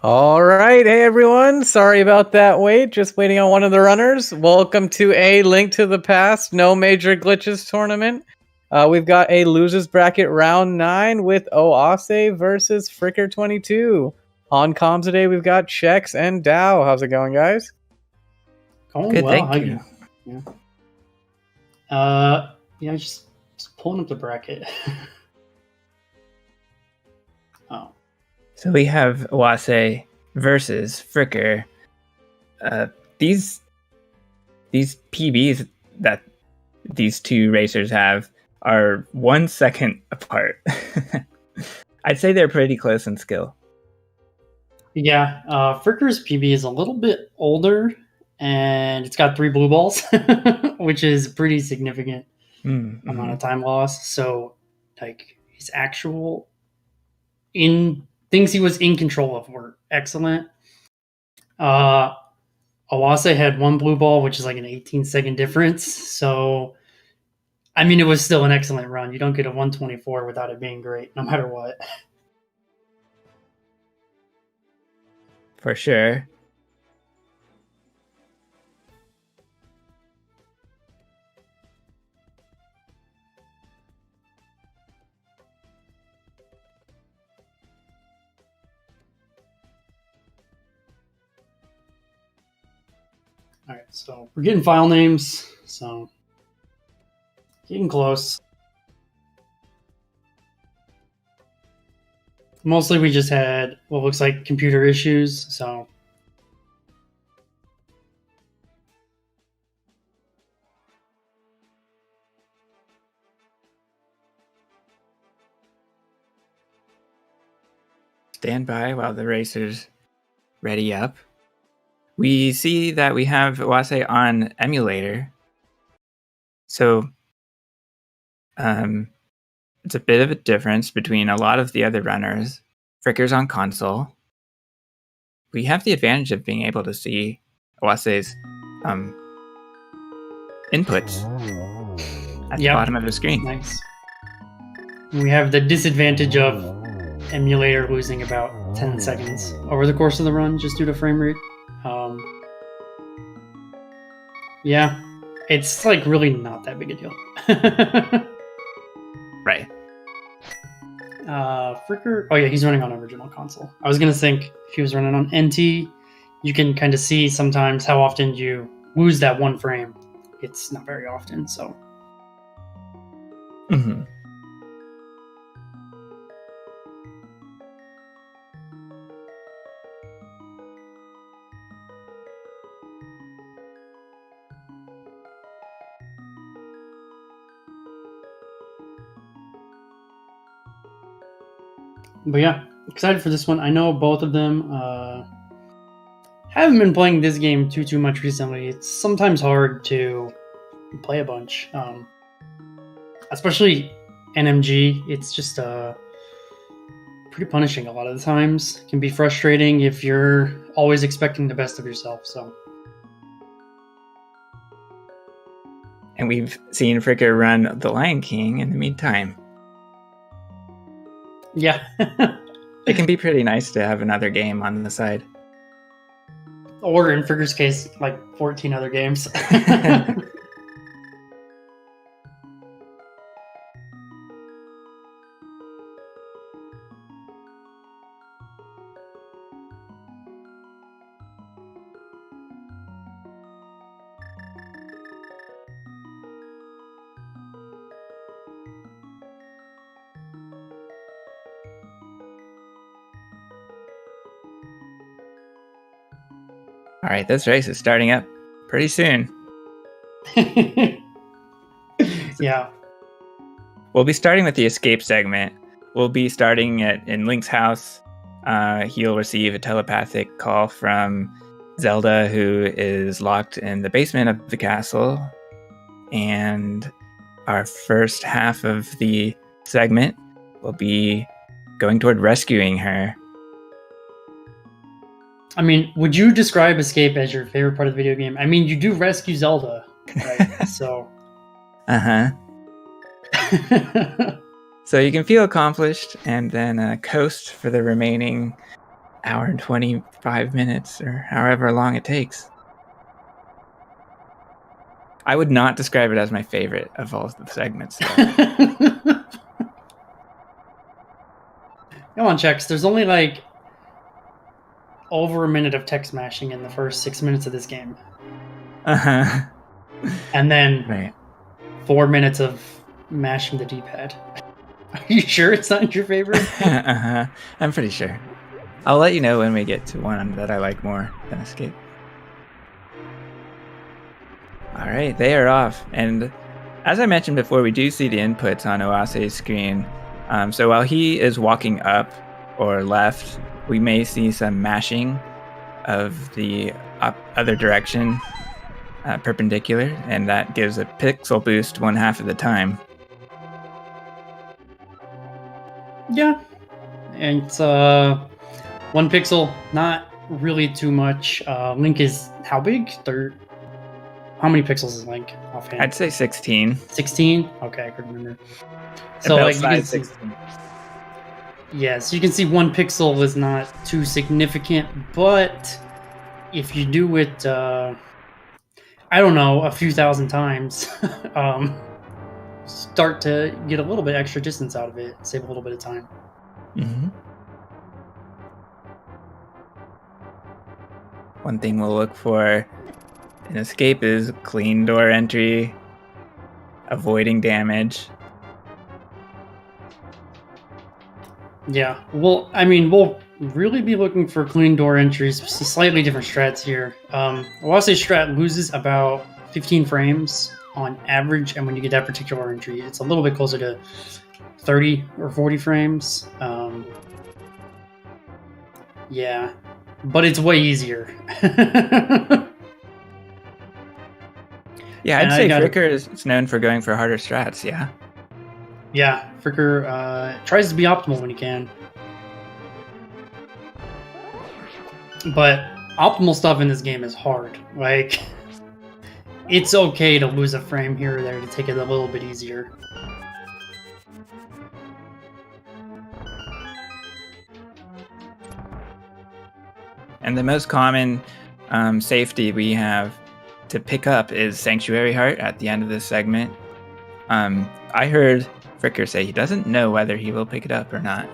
All right. Hey, everyone. Sorry about that wait. Just waiting on one of the runners. Welcome to a Link to the Past No Major Glitches tournament. We've got a losers bracket round 9 with Oase versus Fricker22. On comms today, we've got Chex and Dow. How's it going, guys? Going Good, well. thank you. Just pulling up the bracket. Oh. So we have Oase versus Fricker. These PBs that these two racers have are 1 second apart. I'd say they're pretty close in skill. Yeah, Fricker's PB is a little bit older, and it's got 3 blue balls, which is pretty significant amount of time loss. So, like, his actual things he was in control of were excellent. Oase had 1 blue ball, which is like an 18-second difference. So, I mean, it was still an excellent run. You don't get a 124 without it being great, no matter what. For sure. All right, so we're getting file names, so getting close. Mostly we just had what looks like computer issues, so. Stand by while the racers ready up. We see that we have Oase on emulator. So it's a bit of a difference between a lot of the other runners. Fricker's on console. We have the advantage of being able to see Oase's inputs at the bottom of the screen. Nice. We have the disadvantage of emulator losing about 10 seconds over the course of the run just due to frame rate. Yeah, it's like really not that big a deal. Right. Fricker, oh yeah, he's running on original console. I was gonna think if he was running on NT, you can kind of see sometimes how often you lose that 1 frame. It's not very often, so. Mm-hmm. But yeah, excited for this one. I know both of them haven't been playing this game too much recently. It's sometimes hard to play a bunch, especially NMG. It's just pretty punishing a lot of the times. It can be frustrating if you're always expecting the best of yourself. So. And we've seen Fricker run The Lion King in the meantime. Yeah. It can be pretty nice to have another game on the side. Or in Fricker's case, like 14 other games. All right, this race is starting up pretty soon. Yeah. We'll be starting with the escape segment. We'll be starting in Link's house. He'll receive a telepathic call from Zelda, who is locked in the basement of the castle. And our first half of the segment will be going toward rescuing her. I mean, would you describe escape as your favorite part of the video game? I mean, you do rescue Zelda, right? So. Uh-huh. So you can feel accomplished and then coast for the remaining hour and 25 minutes or however long it takes. I would not describe it as my favorite of all the segments. Come on, Chex. There's only like over a minute of text mashing in the first 6 minutes of this game. Uh-huh. And then Right. 4 minutes of mashing the D-pad. Are you sure it's not your favorite? Uh-huh. I'm pretty sure. I'll let you know when we get to one that I like more than Escape. All right, they are off. And as I mentioned before, we do see the inputs on Oase's screen. So while he is walking up or left, we may see some mashing of the other direction, perpendicular, and that gives a pixel boost 1/2 of the time. Yeah. And it's 1 pixel, not really too much. Link is how big? How many pixels is Link offhand? I'd say 16. 16? Okay, I could remember. So About like you can size see, 16. yeah, so you can see 1 pixel is not too significant, but if you do it, I don't know, a few thousand times, start to get a little bit extra distance out of it, save a little bit of time. Mm-hmm. One thing we'll look for in Escape is clean door entry, avoiding damage. Yeah, well, I mean, we'll really be looking for clean door entries, slightly different strats here. Oase strat loses about 15 frames on average, and when you get that particular entry, it's a little bit closer to 30 or 40 frames. Yeah, but it's way easier. Yeah, I'd say Fricker is known for going for harder strats, yeah? Yeah, Fricker tries to be optimal when he can. But optimal stuff in this game is hard. Like, it's okay to lose a frame here or there to take it a little bit easier. And the most common safety we have to pick up is Sanctuary Heart at the end of this segment. I heard Fricker say he doesn't know whether he will pick it up or not.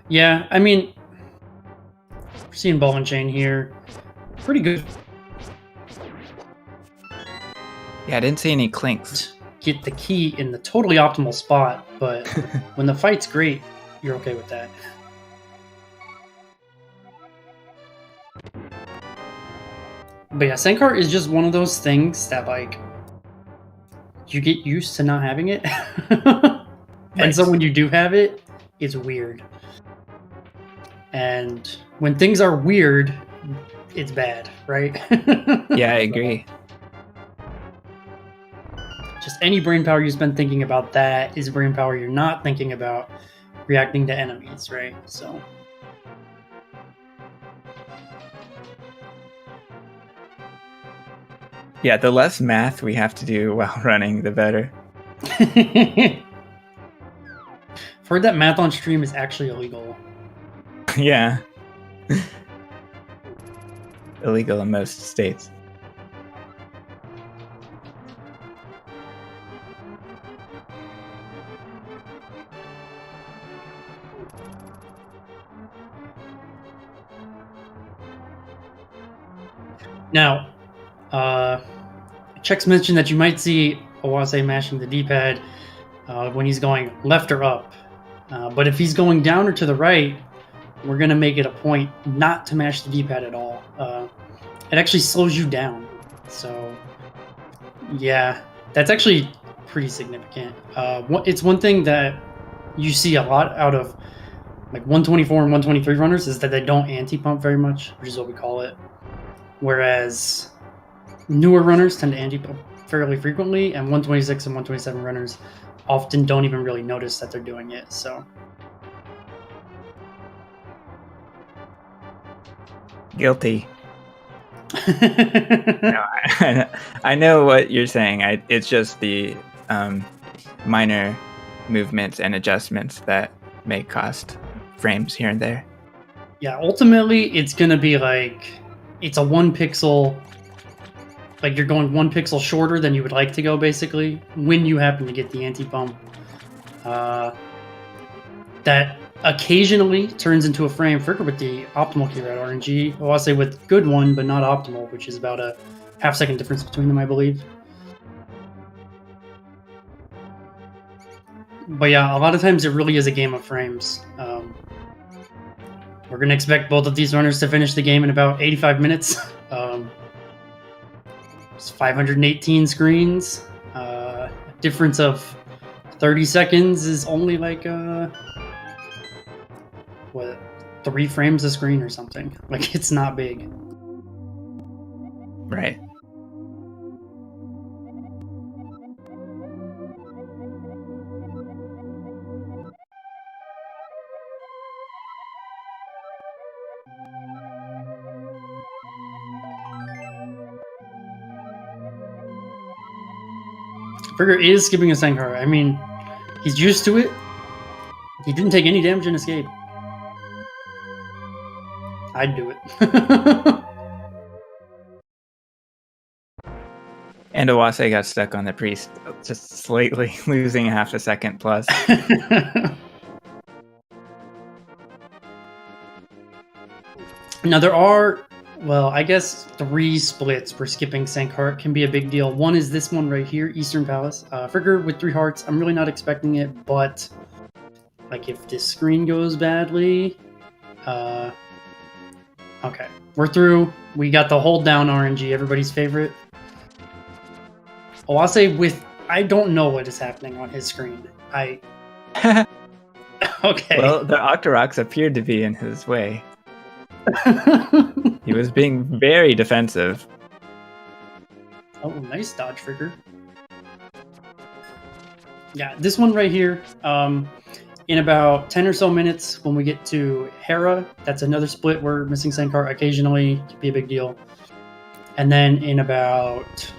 Yeah, I mean, we're seeing Ball and Chain here. Pretty good. Yeah, I didn't see any clinks. Get the key in the totally optimal spot, but when the fight's great, you're okay with that. But yeah, Sankar is just one of those things that, like, you get used to not having it. And so when you do have it, it's weird. And when things are weird, it's bad, right? Yeah, I agree. Just any brain power you spend thinking about that is brain power you're not thinking about reacting to enemies, right? So... Yeah, the less math we have to do while running, the better. Heard that math on stream is actually illegal. Yeah. Illegal in most states. Now, Chex mentioned that you might see Oase mashing the D-pad when he's going left or up. But if he's going down or to the right, we're going to make it a point not to mash the D-pad at all. It actually slows you down. So, yeah, that's actually pretty significant. It's one thing that you see a lot out of like 124 and 123 runners is that they don't anti-pump very much, which is what we call it. Whereas newer runners tend to anti-pump fairly frequently, and 126 and 127 runners often don't even really notice that they're doing it. So, guilty. No, I know what you're saying. It's just the minor movements and adjustments that may cost frames here and there. Yeah, ultimately, it's going to be like, it's a 1 pixel, like you're going 1 pixel shorter than you would like to go, basically, when you happen to get the anti-bump. That occasionally turns into a frame. Fricker with the optimal key route RNG. Well, I'll say with good one, but not optimal, which is about a half-second difference between them, I believe. But yeah, a lot of times it really is a game of frames. We're going to expect both of these runners to finish the game in about 85 minutes. It's 518 screens. A difference of 30 seconds is only like, what, 3 frames a screen or something. Like, it's not big. Right. Fricker is skipping a Sankar. I mean, he's used to it. He didn't take any damage in Escape. I'd do it. And Oase got stuck on the priest, just slightly losing half a second plus. Now there are, well, I guess 3 splits where skipping Sankar can be a big deal. One is this one right here, Eastern Palace. Fricker with 3 hearts. I'm really not expecting it, but like if this screen goes badly, okay, we're through. We got the hold down RNG, everybody's favorite. Oase with, I don't know what is happening on his screen. Okay. Well, the Octoroks appeared to be in his way. He was being very defensive. Oh, nice dodge, Fricker. Yeah, this one right here, in about 10 or so minutes, when we get to Hera, that's another split where missing Sankar occasionally can be a big deal. And then in about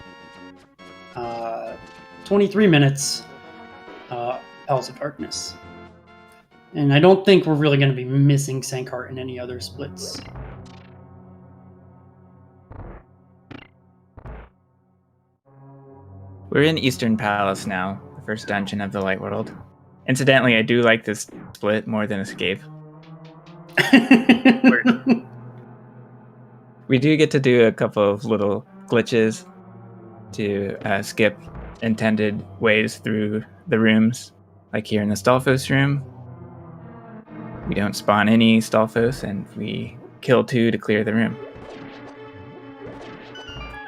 23 minutes, Palace of Darkness. And I don't think we're really going to be missing Sankar in any other splits. We're in Eastern Palace now, the first dungeon of the Light World. Incidentally, I do like this split more than Escape. We do get to do a couple of little glitches to skip intended ways through the rooms, like here in the Stalfos room. We don't spawn any Stalfos, and we kill 2 to clear the room.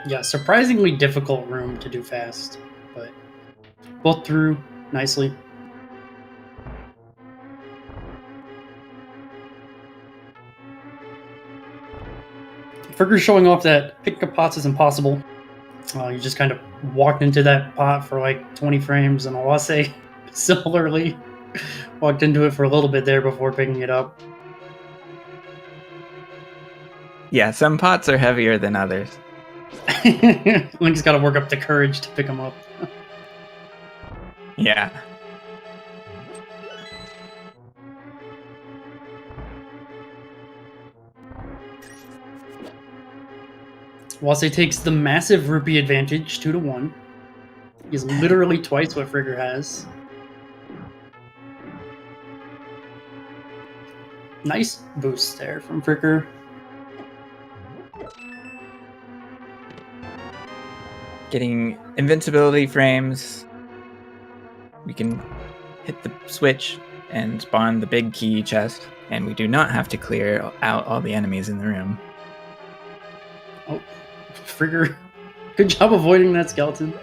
Yeah, surprisingly difficult room to do fast, but both through nicely. Fricker's showing off that pick up pots is impossible. You just kind of walked into that pot for like 20 frames, and Oase similarly walked into it for a little bit there before picking it up. Yeah, some pots are heavier than others. Link's got to work up the courage to pick them up. Yeah. Oase takes the massive rupee advantage, 2-1. He's literally twice what Fricker has. Nice boost there from Fricker. Getting invincibility frames. We can hit the switch and spawn the big key chest, and we do not have to clear out all the enemies in the room. Oh, Fricker, good job avoiding that skeleton.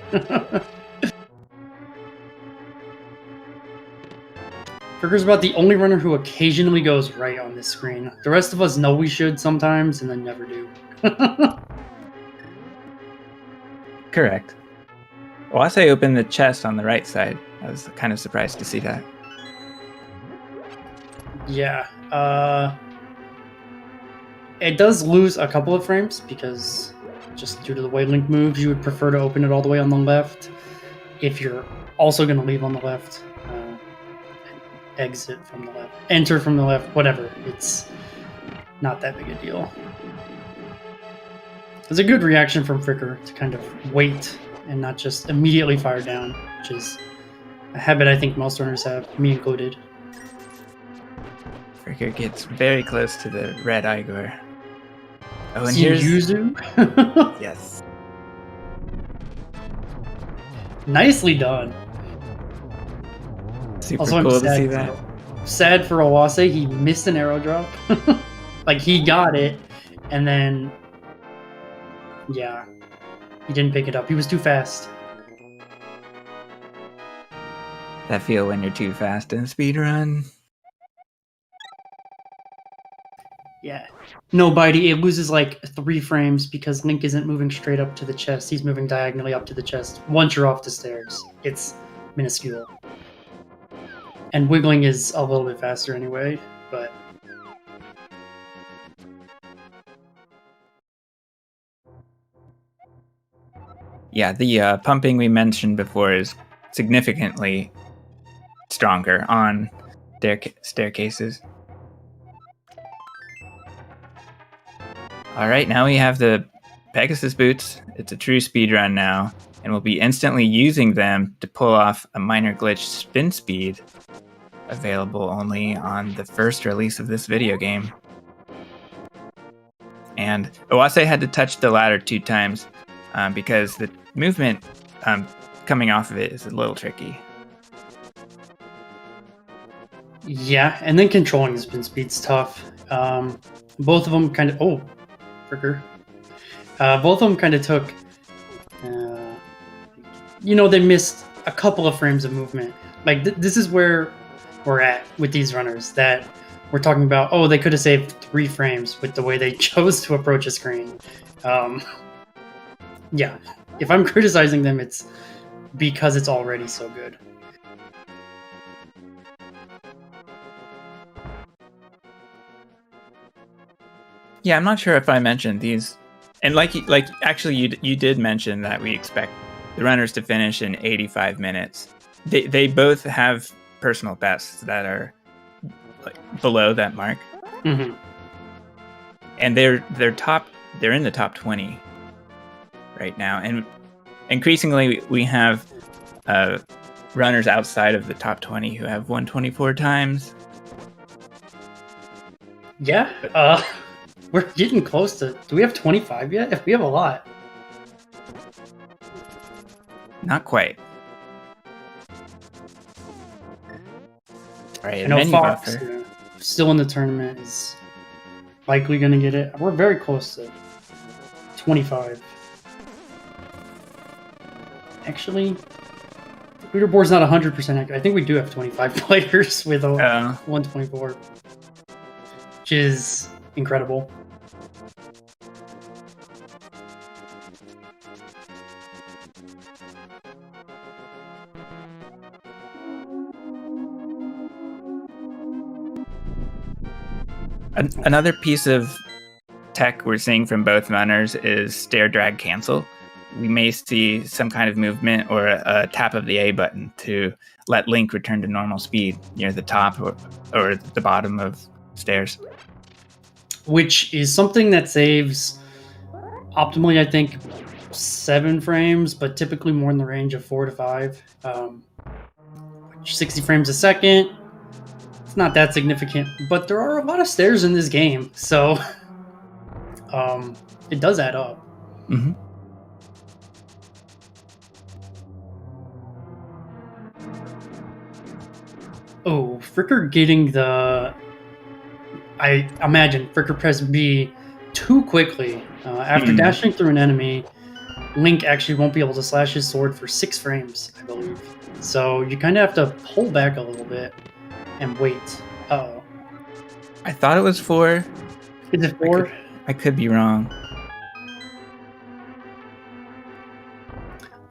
Fricker's about the only runner who occasionally goes right on this screen. The rest of us know we should sometimes and then never do. Correct. Oase opened the chest on the right side. I was kind of surprised to see that. Yeah. It does lose a couple of frames because just due to the way Link moves, you would prefer to open it all the way on the left if you're also going to leave on the left. exit from the left, enter from the left, whatever. It's not that big a deal. It's a good reaction from Fricker to kind of wait and not just immediately fire down, which is a habit I think most runners have, me included. Fricker gets very close to the red Igor. Oh, and here's here's Yuzu. yes. Nicely done. Super Also, cool I'm to see that. sad for Oase. He missed an arrow drop. Like, he got it, and then, yeah, he didn't pick it up. He was too fast. That feel when you're too fast in a speedrun. Yeah. No, Bitey, it loses like 3 frames because Link isn't moving straight up to the chest. He's moving diagonally up to the chest once you're off the stairs. It's minuscule. And wiggling is a little bit faster anyway, but... Yeah, the pumping we mentioned before is significantly stronger on staircases. All right, now we have the Pegasus boots. It's a true speedrun now, and we'll be instantly using them to pull off a minor glitch spin speed, available only on the first release of this video game. And Oase had to touch the ladder 2 times because the movement coming off of it is a little tricky. Yeah, and then controlling the spin speed's tough. Both of them kind of... Oh, Fricker. Both of them kind of took... they missed a couple of frames of movement. Like, this is where we're at with these runners, that we're talking about, oh, they could have saved 3 frames with the way they chose to approach a screen. Yeah, if I'm criticizing them, it's because it's already so good. Yeah, I'm not sure if I mentioned these, and actually you did mention that we expect the runners to finish in 85 minutes. They both have personal bests that are like below that mark, and they're in the top 20 right now, and increasingly we have runners outside of the top 20 who have 124 times. Yeah, we're getting close to... Do we have 25 yet? We have a lot. Not quite. All right, I know Fox, still in the tournament, is likely going to get it. We're very close to 25. Actually, the leaderboard's not 100% accurate. I think we do have 25 players with a 124, which is incredible. Another piece of tech we're seeing from both runners is stair drag cancel. We may see some kind of movement or a tap of the A button to let Link return to normal speed near the top or the bottom of stairs. Which is something that saves optimally, I think, 7 frames, but typically more in the range of 4 to 5. 60 frames a second. It's not that significant, but there are a lot of stairs in this game, so it does add up. Mm-hmm. Oh, Fricker getting the... I imagine Fricker pressed B too quickly. After dashing through an enemy, Link actually won't be able to slash his sword for 6 frames, I believe. So you kind of have to pull back a little bit and wait. Uh-oh. I thought it was 4. Is it 4? I could be wrong.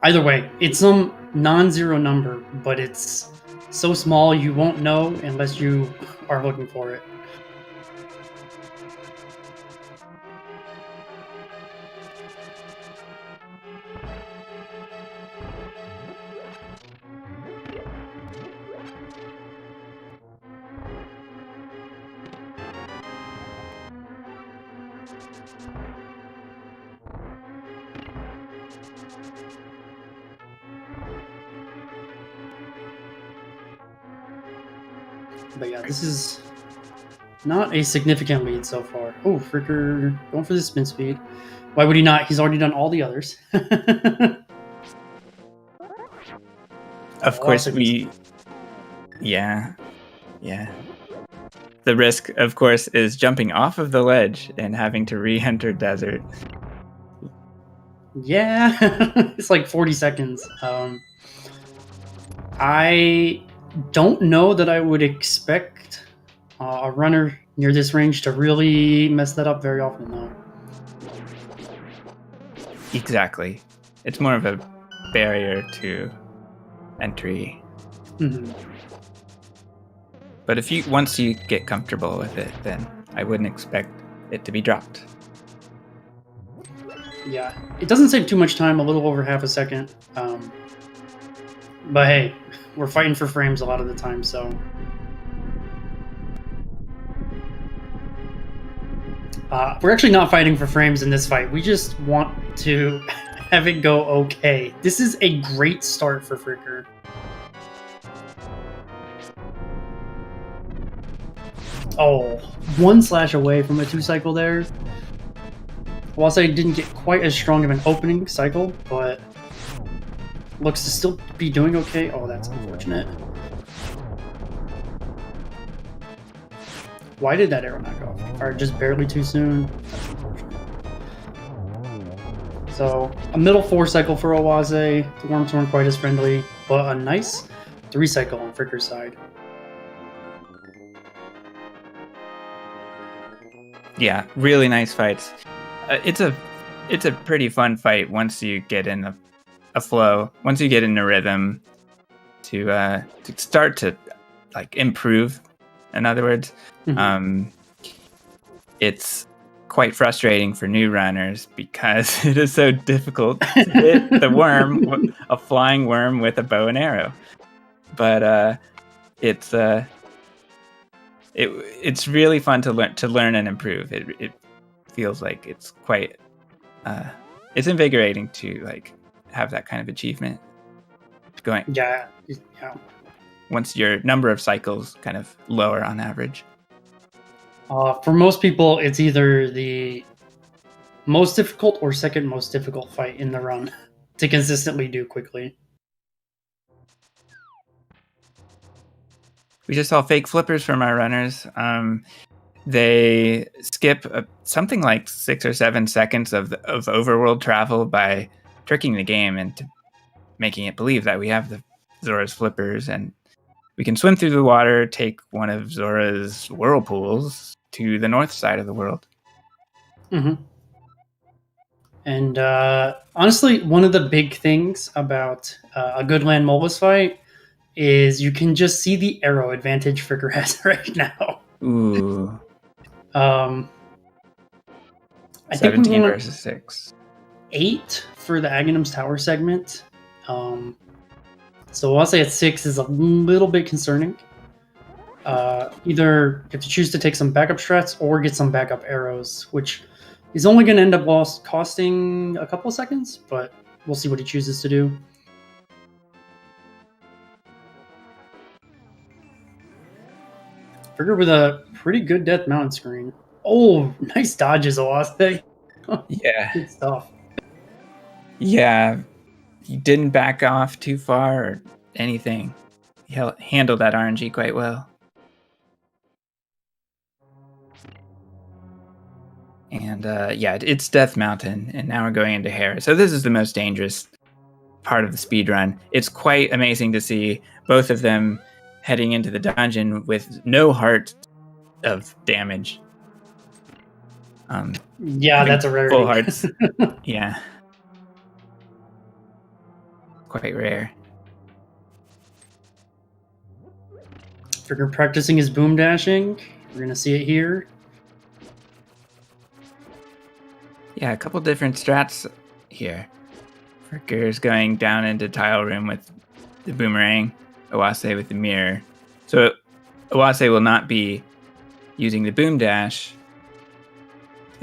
Either way, it's some non-zero number, but it's so small you won't know unless you are looking for it. But yeah, this is not a significant lead so far. Oh, Fricker going for the spin speed. Why would he not? He's already done all the others. Of course, yeah. The risk, of course, is jumping off of the ledge and having to re-enter desert. Yeah, it's like 40 seconds. I don't know that I would expect a runner near this range to really mess that up very often, though. Exactly. It's more of a barrier to entry. Mm-hmm. But once you get comfortable with it, then I wouldn't expect it to be dropped. Yeah, it doesn't save too much time, a little over half a second. But hey, we're fighting for frames a lot of the time, so... we're actually not fighting for frames in this fight. We just want to have it go okay. This is a great start for Fricker. Oh, one slash away from a 2-cycle there. Whilst I didn't get quite as strong of an opening cycle, but looks to still be doing okay. Oh, that's unfortunate. Why did that arrow not go off? Or just barely too soon? That's unfortunate. So, a middle 4-cycle for Oase. The worms weren't quite as friendly, but a nice 3-cycle on Fricker's side. Yeah, really nice fights. It's a pretty fun fight once you get in a flow. Once you get in a rhythm, to start to like improve. In other words, it's quite frustrating for new runners because it is so difficult to hit the worm, a flying worm with a bow and arrow. But it's really fun to learn and improve. It feels like it's quite it's invigorating to like have that kind of achievement going. Yeah. Once your number of cycles kind of lower on average. For most people, it's either the most difficult or second most difficult fight in the run to consistently do quickly. We just saw fake flippers from our runners. They skip something like 6 or 7 seconds of overworld travel by tricking the game into making it believe that we have the Zora's flippers and we can swim through the water, take one of Zora's whirlpools to the north side of the world. Mm-hmm. And honestly, one of the big things about a good Land Molus fight is you can just see the arrow advantage Fricker has right now. Ooh. I 17 think versus 6. 8 for the Aghanim's Tower segment. So I'll say at 6 is a little bit concerning. Either you have to choose to take some backup strats or get some backup arrows, which is only going to end up costing a couple of seconds, but we'll see what he chooses to do. Fricker with a pretty good Death Mountain screen. Oh, nice dodges, Oase. Yeah. Good stuff. Yeah. He didn't back off too far or anything. He handled that RNG quite well. And yeah, it's Death Mountain, and now we're going into Hera. So this is the most dangerous part of the speedrun. It's quite amazing to see both of them heading into the dungeon with no heart of damage. Yeah, that's a rarity. Full hearts. Yeah. Quite rare. Fricker practicing his boom dashing. We're going to see it here. Yeah, a couple different strats here. Fricker's going down into tile room with the boomerang, Oase with the mirror. So Oase will not be using the boom dash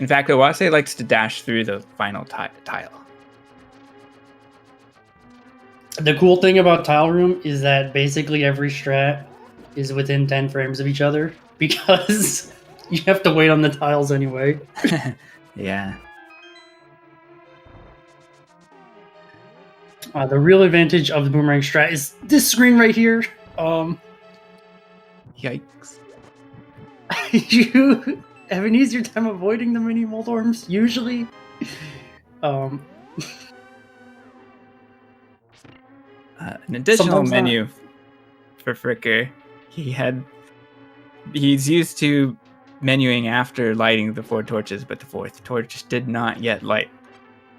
In fact, Oase likes to dash through the final tile. The cool thing about Tile Room is that basically every strat is within 10 frames of each other because you have to wait on the tiles anyway. Yeah. The real advantage of the boomerang strat is this screen right here. Yikes. You have an easier time avoiding the mini Moldorms, usually. An additional menu for Fricker. He's used to menuing after lighting the 4 torches, but the 4th torch did not yet light.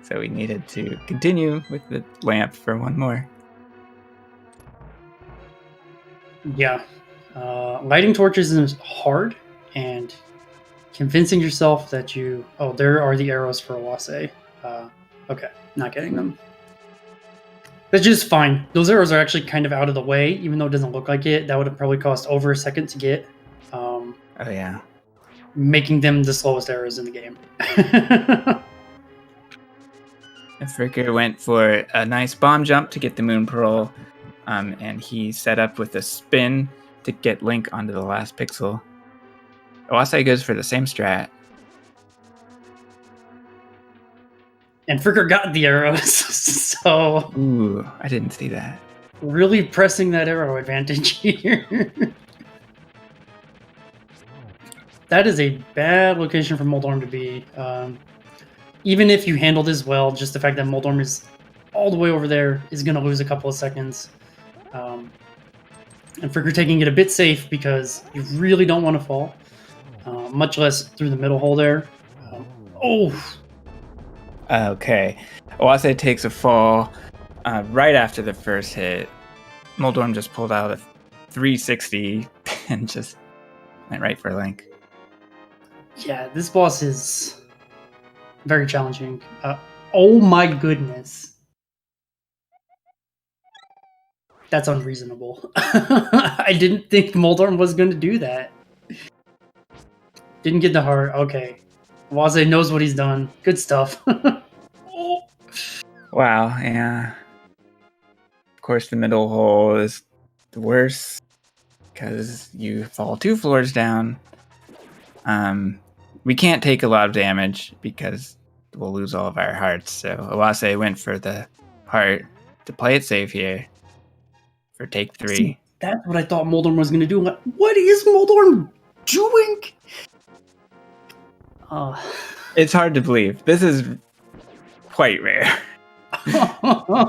So we needed to continue with the lamp for one more. Yeah. Lighting torches is hard, and convincing yourself that you... Oh, there are the arrows for Oase. Okay, not getting them. That's just fine. Those arrows are actually kind of out of the way, even though it doesn't look like it. That would have probably cost over a second to get. Oh, yeah. Making them the slowest arrows in the game. Fricker went for a nice bomb jump to get the moon pearl, and he set up with a spin to get Link onto the last pixel. Oase goes for the same strat. And Fricker got the arrows, so... Ooh, I didn't see that. Really pressing that arrow advantage here. That is a bad location for Moldorm to be. Even if you handle this well, just the fact that Moldorm is all the way over there is going to lose a couple of seconds. And Fricker taking it a bit safe because you really don't want to fall. Much less through the middle hole there. Okay. Oase takes a fall right after the first hit. Moldorm just pulled out a 360 and just went right for Link. Yeah, this boss is very challenging. Oh my goodness. That's unreasonable. I didn't think Moldorm was going to do that. Didn't get the heart. Okay. Oase knows what he's done. Good stuff. Wow, yeah. Of course, the middle hole is the worst because you fall 2 floors down. We can't take a lot of damage because we'll lose all of our hearts. So Oase went for the heart to play it safe here for take 3. See, that's what I thought Moldorm was going to do. Like, what is Moldorm doing? It's hard to believe. This is quite rare.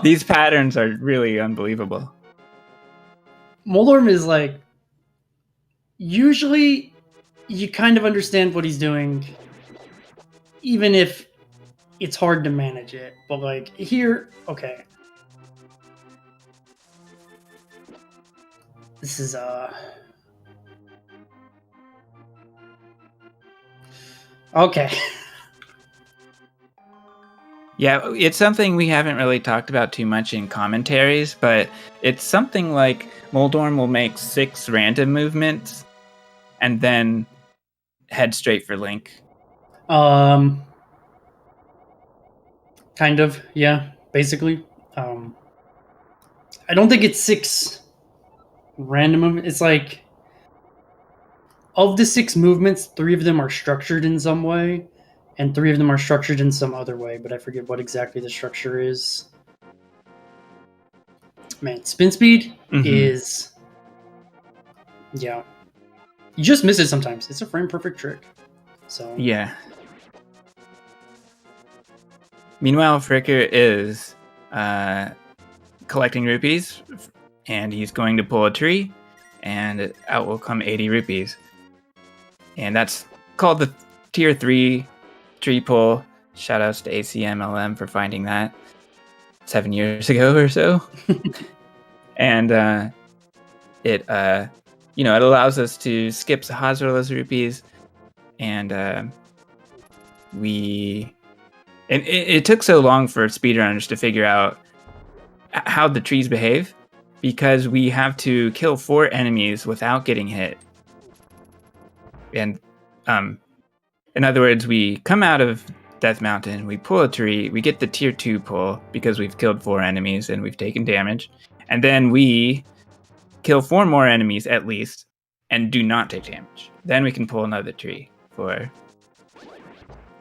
These patterns are really unbelievable. Moldorm is like, usually you kind of understand what he's doing, even if it's hard to manage it. But like here, okay. This is okay. Yeah, it's something we haven't really talked about too much in commentaries, but it's something like Moldorm will make 6 random movements and then head straight for Link. Kind of, yeah, basically. I don't think it's 6 random movements. It's like, of the 6 movements, 3 of them are structured in some way, and 3 of them are structured in some other way, but I forget what exactly the structure is. Man, spin speed is... Yeah. You just miss it sometimes. It's a frame-perfect trick. So yeah. Meanwhile, Fricker is collecting rupees, and he's going to pull a tree, and out will come 80 rupees. And that's called the Tier 3 tree pull. Shoutouts to ACMLM for finding that 7 years ago or so. And it allows us to skip Sahasrarla's rupees, and it took so long for speedrunners to figure out how the trees behave, because we have to kill 4 enemies without getting hit. And in other words, we come out of Death Mountain, we pull a tree, we get the tier 2 pull because we've killed 4 enemies and we've taken damage, and then we kill 4 more enemies at least and do not take damage. Then we can pull another tree for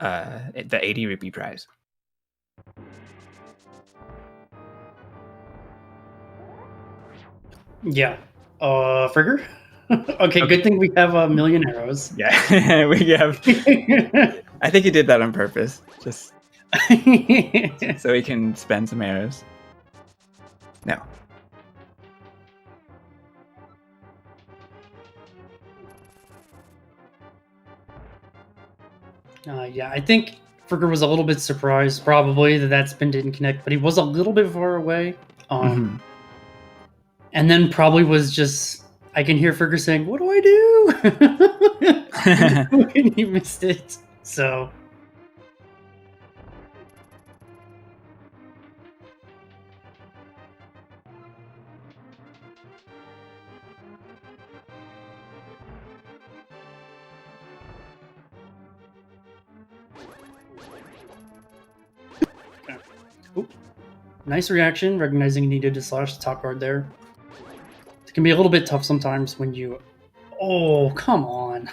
the 80 rupee prize. Yeah. Fricker? Okay, good thing we have 1,000,000 arrows. Yeah, we have. I think you did that on purpose, just so we can spend some arrows. No. Yeah, I think Fricker was a little bit surprised, probably, that spin didn't connect, but he was a little bit far away. And then probably was just, I can hear Fricker saying, "What do I do?" And he missed it. So. Oop. Nice reaction, recognizing he needed to slash the top guard there. It can be a little bit tough sometimes when you... Oh, come on.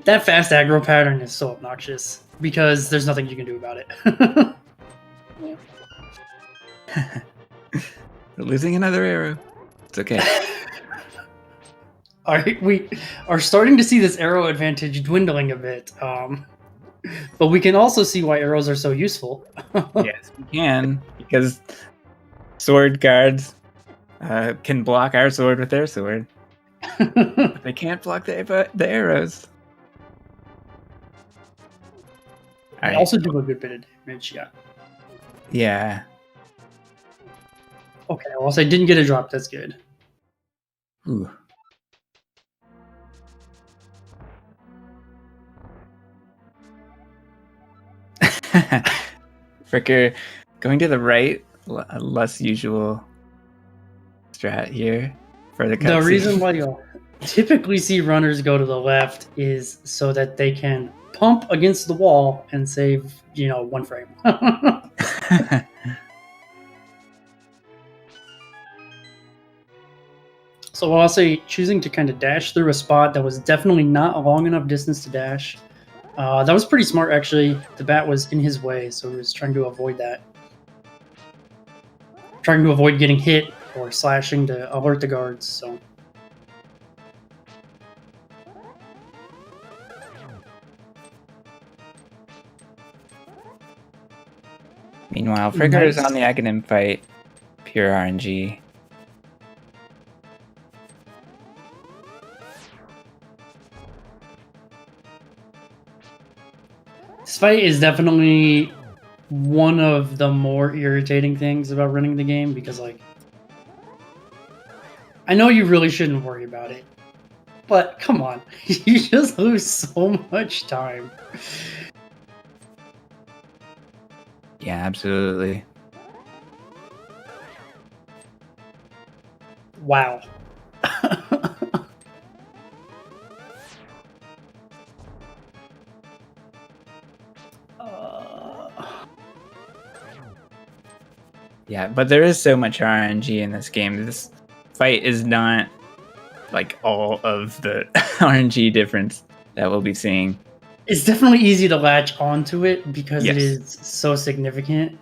That fast aggro pattern is so obnoxious, because there's nothing you can do about it. We're losing another arrow. It's okay. Alright, we are starting to see this arrow advantage dwindling a bit. But we can also see why arrows are so useful. Yes, we can, because sword guards can block our sword with their sword. But they can't block the arrows. I also do a good bit of damage, yeah. Yeah. Okay, well, so I didn't get a drop, that's good. Ooh. Fricker going to the right, a less usual strat here for the cutscene. The reason why you'll typically see runners go to the left is so that they can pump against the wall and save, 1 frame. So I'll say choosing to kind of dash through a spot that was definitely not a long enough distance to dash. That was pretty smart, actually. The bat was in his way, so he was trying to avoid that. Trying to avoid getting hit or slashing to alert the guards, so... Meanwhile, Fricker is on the Aghanim fight. Pure RNG. This fight is definitely one of the more irritating things about running the game, because, I know you really shouldn't worry about it, but come on, you just lose so much time. Yeah, absolutely. Wow. Yeah, but there is so much RNG in this game. This fight is not like all of the RNG difference that we'll be seeing. It's definitely easy to latch onto it because Yes. it is so significant.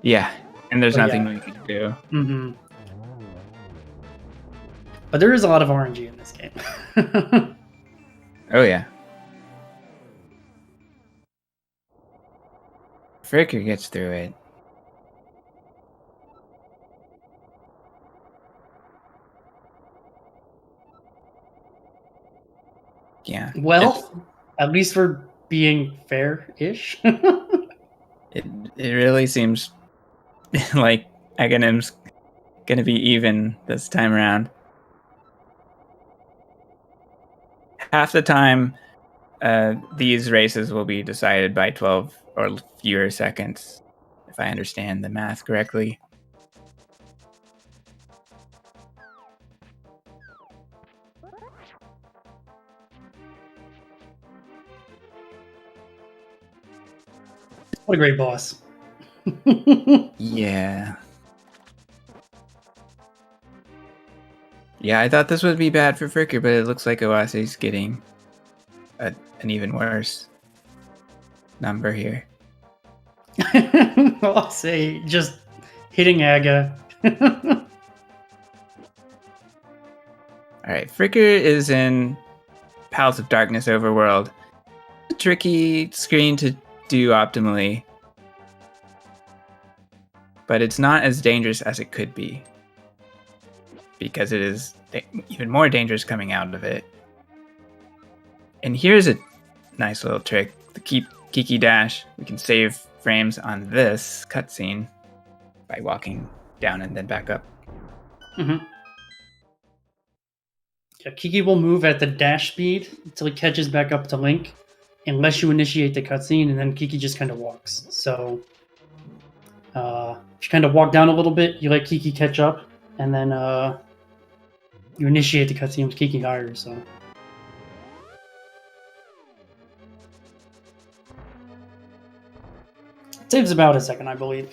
Yeah, and there's But nothing yeah. we can do. Mm-hmm. But there is a lot of RNG in this game. Oh yeah. Fricker gets through it. Yeah. Well, at least we're being fair-ish. It really seems like Aghanim's gonna be even this time around. Half the time, these races will be decided by 12 or fewer seconds, if I understand the math correctly. What a great boss. Yeah. Yeah, I thought this would be bad for Fricker, but it looks like Oase's getting an even worse number here. I'll say just hitting Aga. All right, Fricker is in Palace of Darkness Overworld. A tricky screen to do optimally, but it's not as dangerous as it could be, because it is even more dangerous coming out of it. And here's a nice little trick. The Kiki Dash. We can save frames on this cutscene by walking down and then back up. Mm-hmm. Yeah, Kiki will move at the dash speed until he catches back up to Link, unless you initiate the cutscene, and then Kiki just kind of walks. So if you kind of walk down a little bit, you let Kiki catch up, and then you initiate the cutscene with Kiki higher. So it saves about a second, I believe.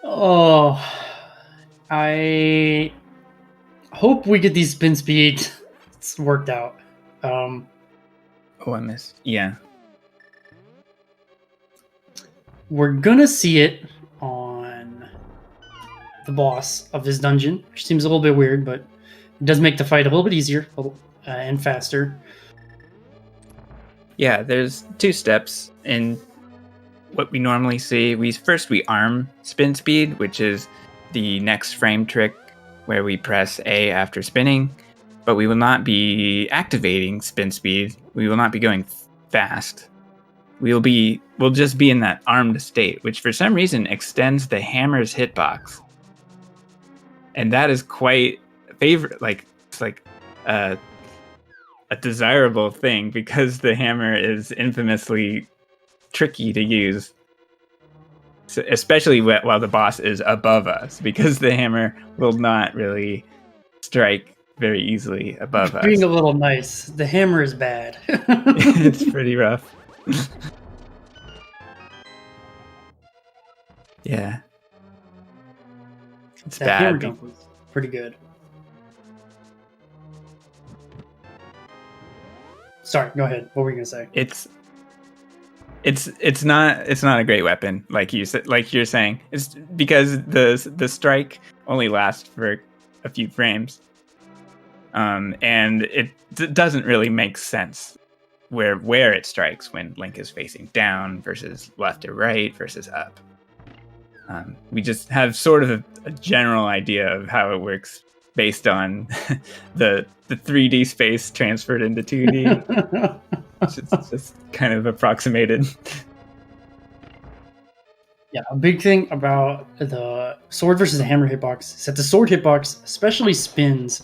Oh, I hope we get these spin speeds worked out. Oh, I missed. Yeah. We're gonna see it on the boss of this dungeon, which seems a little bit weird, but it does make the fight a little bit easier and faster. Yeah, there's two steps in what we normally see. We arm spin speed, which is the next frame trick where we press A after spinning, but we will not be activating spin speed. We will not be going fast. We'll just be in that armed state, which for some reason extends the hammer's hitbox. And that is quite it's like a desirable thing, because the hammer is infamously tricky to use, so especially while the boss is above us, because the hammer will not really strike very easily above us. Being a little nice, the hammer is bad. It's pretty rough. Yeah, it's that bad. Hammer jump was pretty good. Sorry, go ahead. What were you gonna say? It's not a great weapon, like you said, like you're saying. It's because the strike only lasts for a few frames, and it doesn't really make sense where it strikes when Link is facing down versus left or right versus up. We just have sort of a general idea of how it works based on the 3D space transferred into 2D. It's just kind of approximated. Yeah, a big thing about the sword versus the hammer hitbox is that the sword hitbox, especially spins,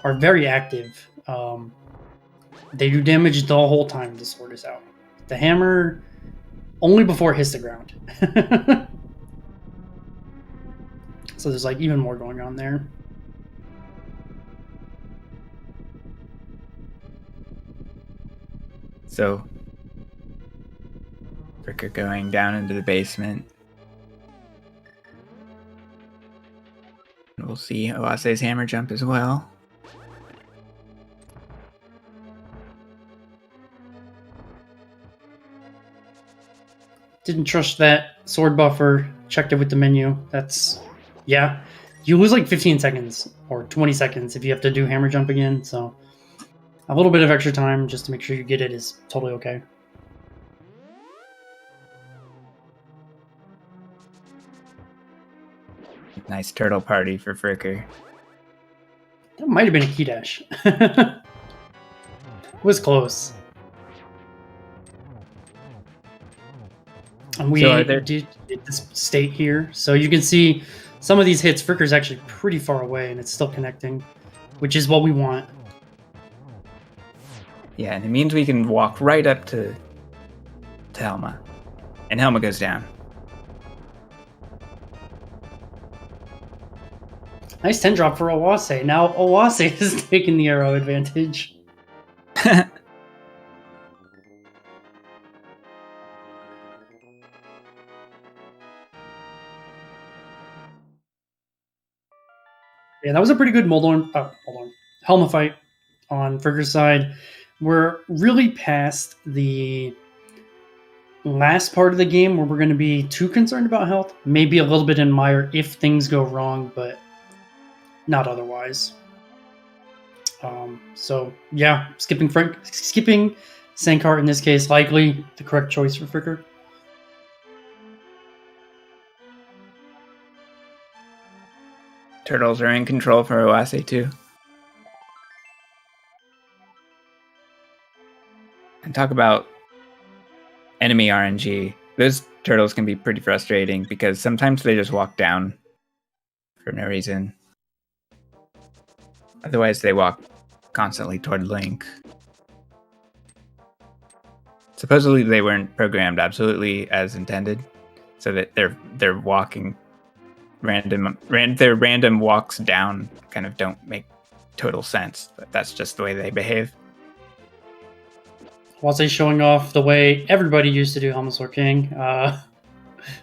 are very active. They do damage the whole time the sword is out. The hammer, only before it hits the ground. So there's like even more going on there. So, Fricker going down into the basement. We'll see Oase's hammer jump as well. Didn't trust that sword buffer. Checked it with the menu. Yeah. You lose like 15 seconds or 20 seconds if you have to do hammer jump again. So a little bit of extra time just to make sure you get it is totally okay. Nice turtle party for Fricker. That might have been a key dash. Was close. And we did this state here. So you can see some of these hits, Fricker's actually pretty far away and it's still connecting, which is what we want. Yeah, and it means we can walk right up to Helma. And Helma goes down. Nice 10 drop for Oase. Now Oase is taking the arrow advantage. Yeah, that was a pretty good Helma fight on Fricker's side. We're really past the last part of the game where we're going to be too concerned about health. Maybe a little bit in Mire if things go wrong, but not otherwise. So yeah, skipping Sankar in this case, likely the correct choice for Fricker. Turtles are in control for Oase too. And talk about enemy RNG. Those turtles can be pretty frustrating because sometimes they just walk down for no reason. Otherwise, they walk constantly toward Link. Supposedly, they weren't programmed absolutely as intended, so that they're walking their random walks down kind of don't make total sense, but that's just the way they behave. Oase showing off the way everybody used to do Helma Sword King.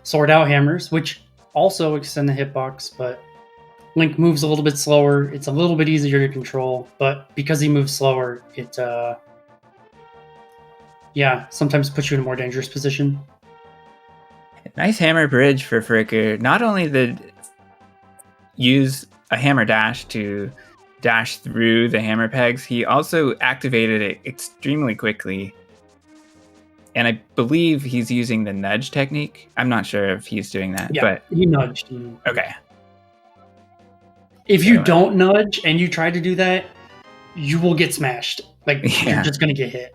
Sword out hammers, which also extend the hitbox, but Link moves a little bit slower. It's a little bit easier to control, but because he moves slower, it sometimes puts you in a more dangerous position. Nice hammer bridge for Fricker. Not only did use a hammer dash to dash through the hammer pegs, he also activated it extremely quickly. And I believe he's using the nudge technique. I'm not sure if he's doing that, but he nudged. Okay. If you don't nudge and you try to do that, you will get smashed. Like, you're just going to get hit.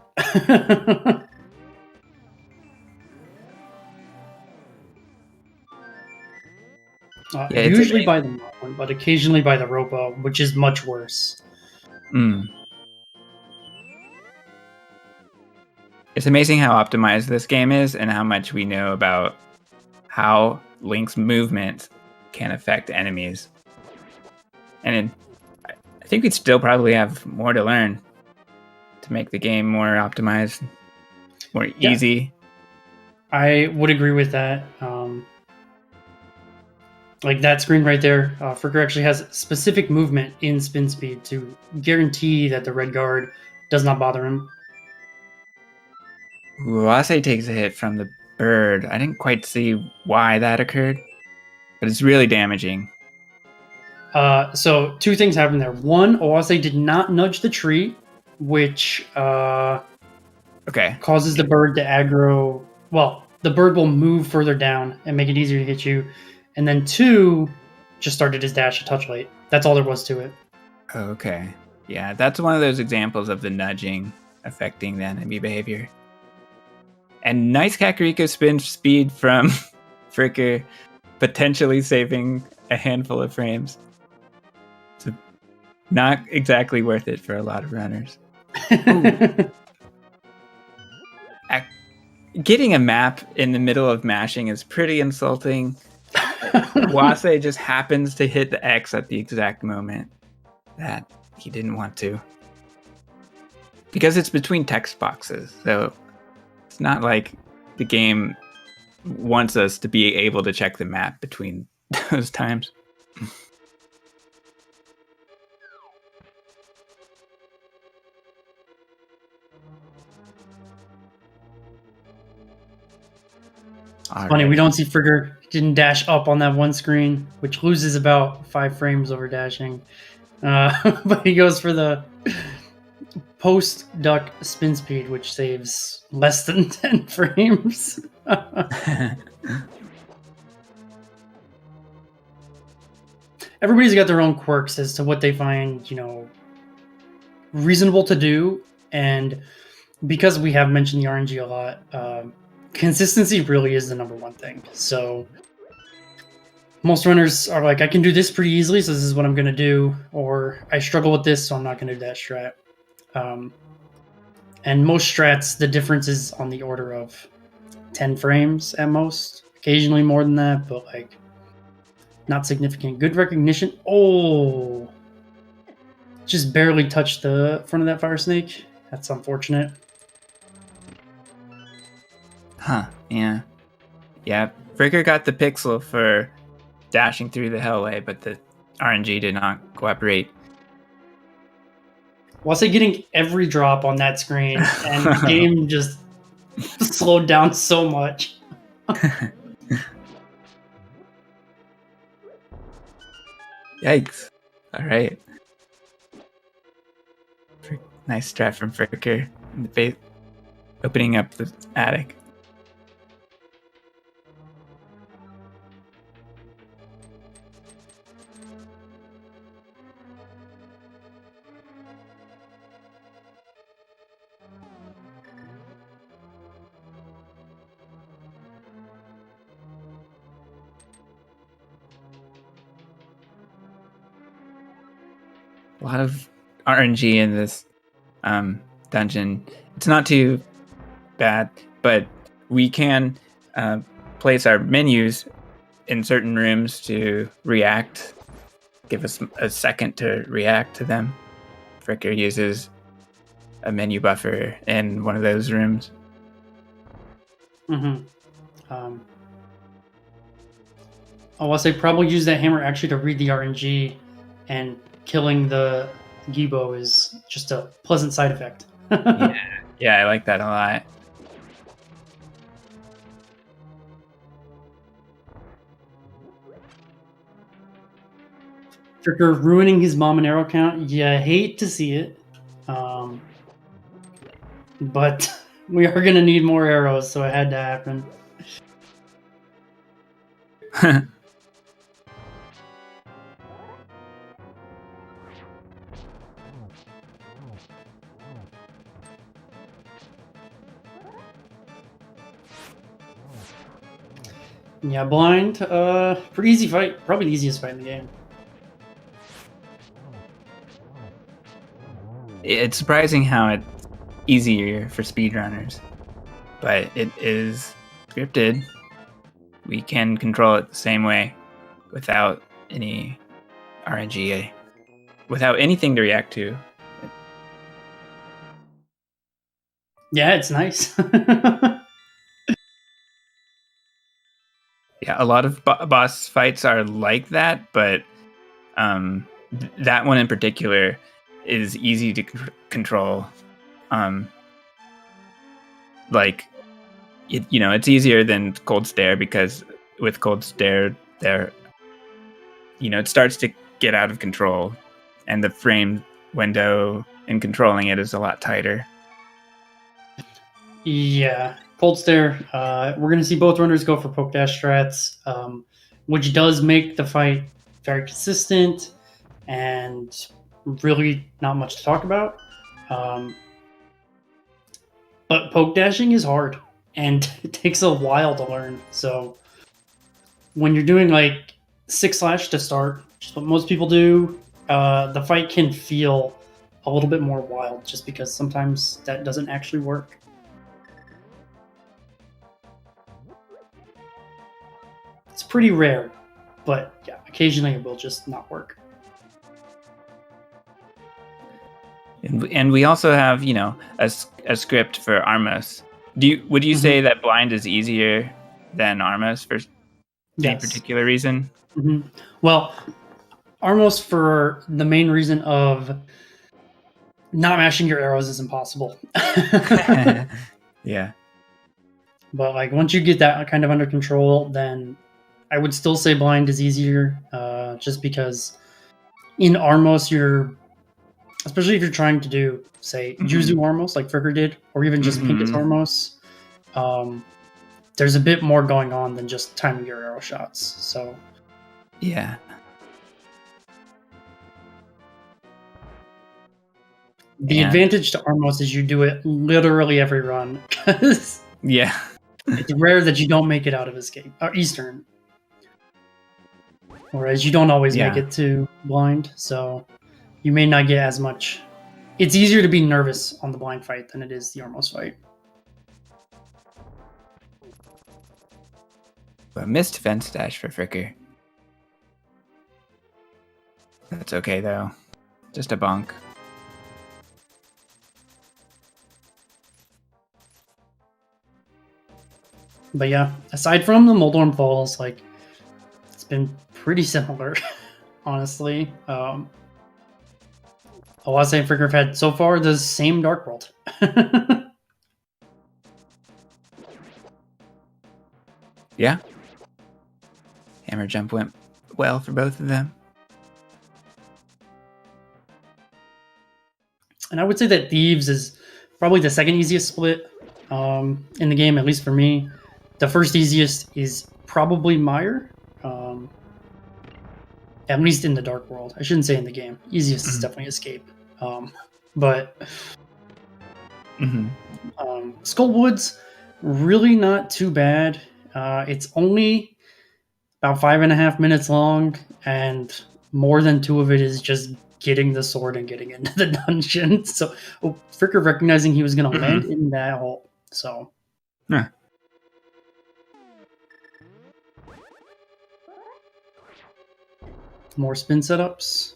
Usually by the one, but occasionally by the Robo, which is much worse. It's amazing how optimized this game is and how much we know about how Link's movement can affect enemies. And I think we'd still probably have more to learn to make the game more optimized, more easy. I would agree with that. Like that screen right there, Fricker actually has specific movement in spin speed to guarantee that the red guard does not bother him. Oase takes a hit from the bird. I didn't quite see why that occurred, but it's really damaging. So two things happened there. One, Oase did not nudge the tree, which causes the bird to aggro. Well, the bird will move further down and make it easier to hit you. And then two, just started his dash a touch late. That's all there was to it. Okay. Yeah, that's one of those examples of the nudging affecting the enemy behavior. And nice Kakariko spin speed from Fricker, potentially saving a handful of frames. It's not exactly worth it for a lot of runners. Getting a map in the middle of mashing is pretty insulting. Oase just happens to hit the X at the exact moment that he didn't want to. Because it's between text boxes, so it's not like the game wants us to be able to check the map between those times. Funny, we don't see Fricker didn't dash up on that one screen, which loses about 5 frames over dashing. But he goes for the post-duck spin speed, which saves less than 10 frames. Everybody's got their own quirks as to what they find, reasonable to do. And because we have mentioned the RNG a lot, consistency really is the number one thing. So most runners are like, I can do this pretty easily, so this is what I'm going to do. Or I struggle with this, so I'm not going to do that strat. And most strats, the difference is on the order of 10 frames at most. Occasionally more than that, but not significant. Good recognition. Oh, just barely touched the front of that fire snake. That's unfortunate. Huh, yeah. Yeah, Fricker got the pixel for dashing through the hellway, but the RNG did not cooperate. Was I getting every drop on that screen, and the game just slowed down so much. Yikes. All right. Nice strat from Fricker in the face, opening up the attic. A lot of RNG in this dungeon. It's not too bad, but we can place our menus in certain rooms to react. Give us a second to react to them. Fricker uses a menu buffer in one of those rooms. Mm-hmm. I'll say probably use that hammer actually to read the RNG, and killing the Gibo is just a pleasant side effect. Yeah, I like that a lot. Fricker ruining his mom and arrow count. Yeah, I hate to see it. But we are going to need more arrows, so it had to happen. Yeah, blind. Pretty easy fight. Probably the easiest fight in the game. It's surprising how it's easier for speedrunners, but it is scripted. We can control it the same way without any RNG, without anything to react to. Yeah, it's nice. Yeah, a lot of boss fights are like that, but that one in particular is easy to control. Like, it's easier than Cold Stare, because with Cold Stare, it starts to get out of control, and the frame window in controlling it is a lot tighter. Yeah, Cold Stare. We're going to see both runners go for poke dash strats, which does make the fight very consistent and really not much to talk about. But poke dashing is hard, and it takes a while to learn. So when you're doing like 6/ to start, which is what most people do, the fight can feel a little bit more wild, just because sometimes that doesn't actually work. It's pretty rare, but yeah, occasionally it will just not work. And we also have, a script for Armos. Would you say that blind is easier than Armos for any particular reason? Mm-hmm. Well, Armos, for the main reason of not mashing your arrows, is impossible. Yeah. But like once you get that kind of under control, then I would still say blind is easier, just because in Armos especially if you're trying to do, say, Yuzu Armos like Fricker did, or even just Pincus Armos, there's a bit more going on than just timing your arrow shots. So yeah. The advantage to Armos is you do it literally every run, because it's rare that you don't make it out of Escape or Eastern. Whereas you don't always make it to blind, so you may not get as much. It's easier to be nervous on the blind fight than it is the Armos fight. A missed fence dash for Fricker. That's okay, though. Just a bonk. But yeah, aside from the Moldorm Falls, like, it's been pretty similar, honestly. Oase and Fricker have had so far the same Dark World. Yeah. Hammer jump went well for both of them. And I would say that Thieves is probably the second easiest split in the game, at least for me. The first easiest is probably Mire, at least in the Dark World. I shouldn't say in the game. Easiest is definitely Escape. But Skullwoods, really not too bad. It's only about 5.5 minutes long, and more than 2 of it is just getting the sword and getting into the dungeon. So Fricker recognizing he was going to land in that hole. So yeah. More spin setups.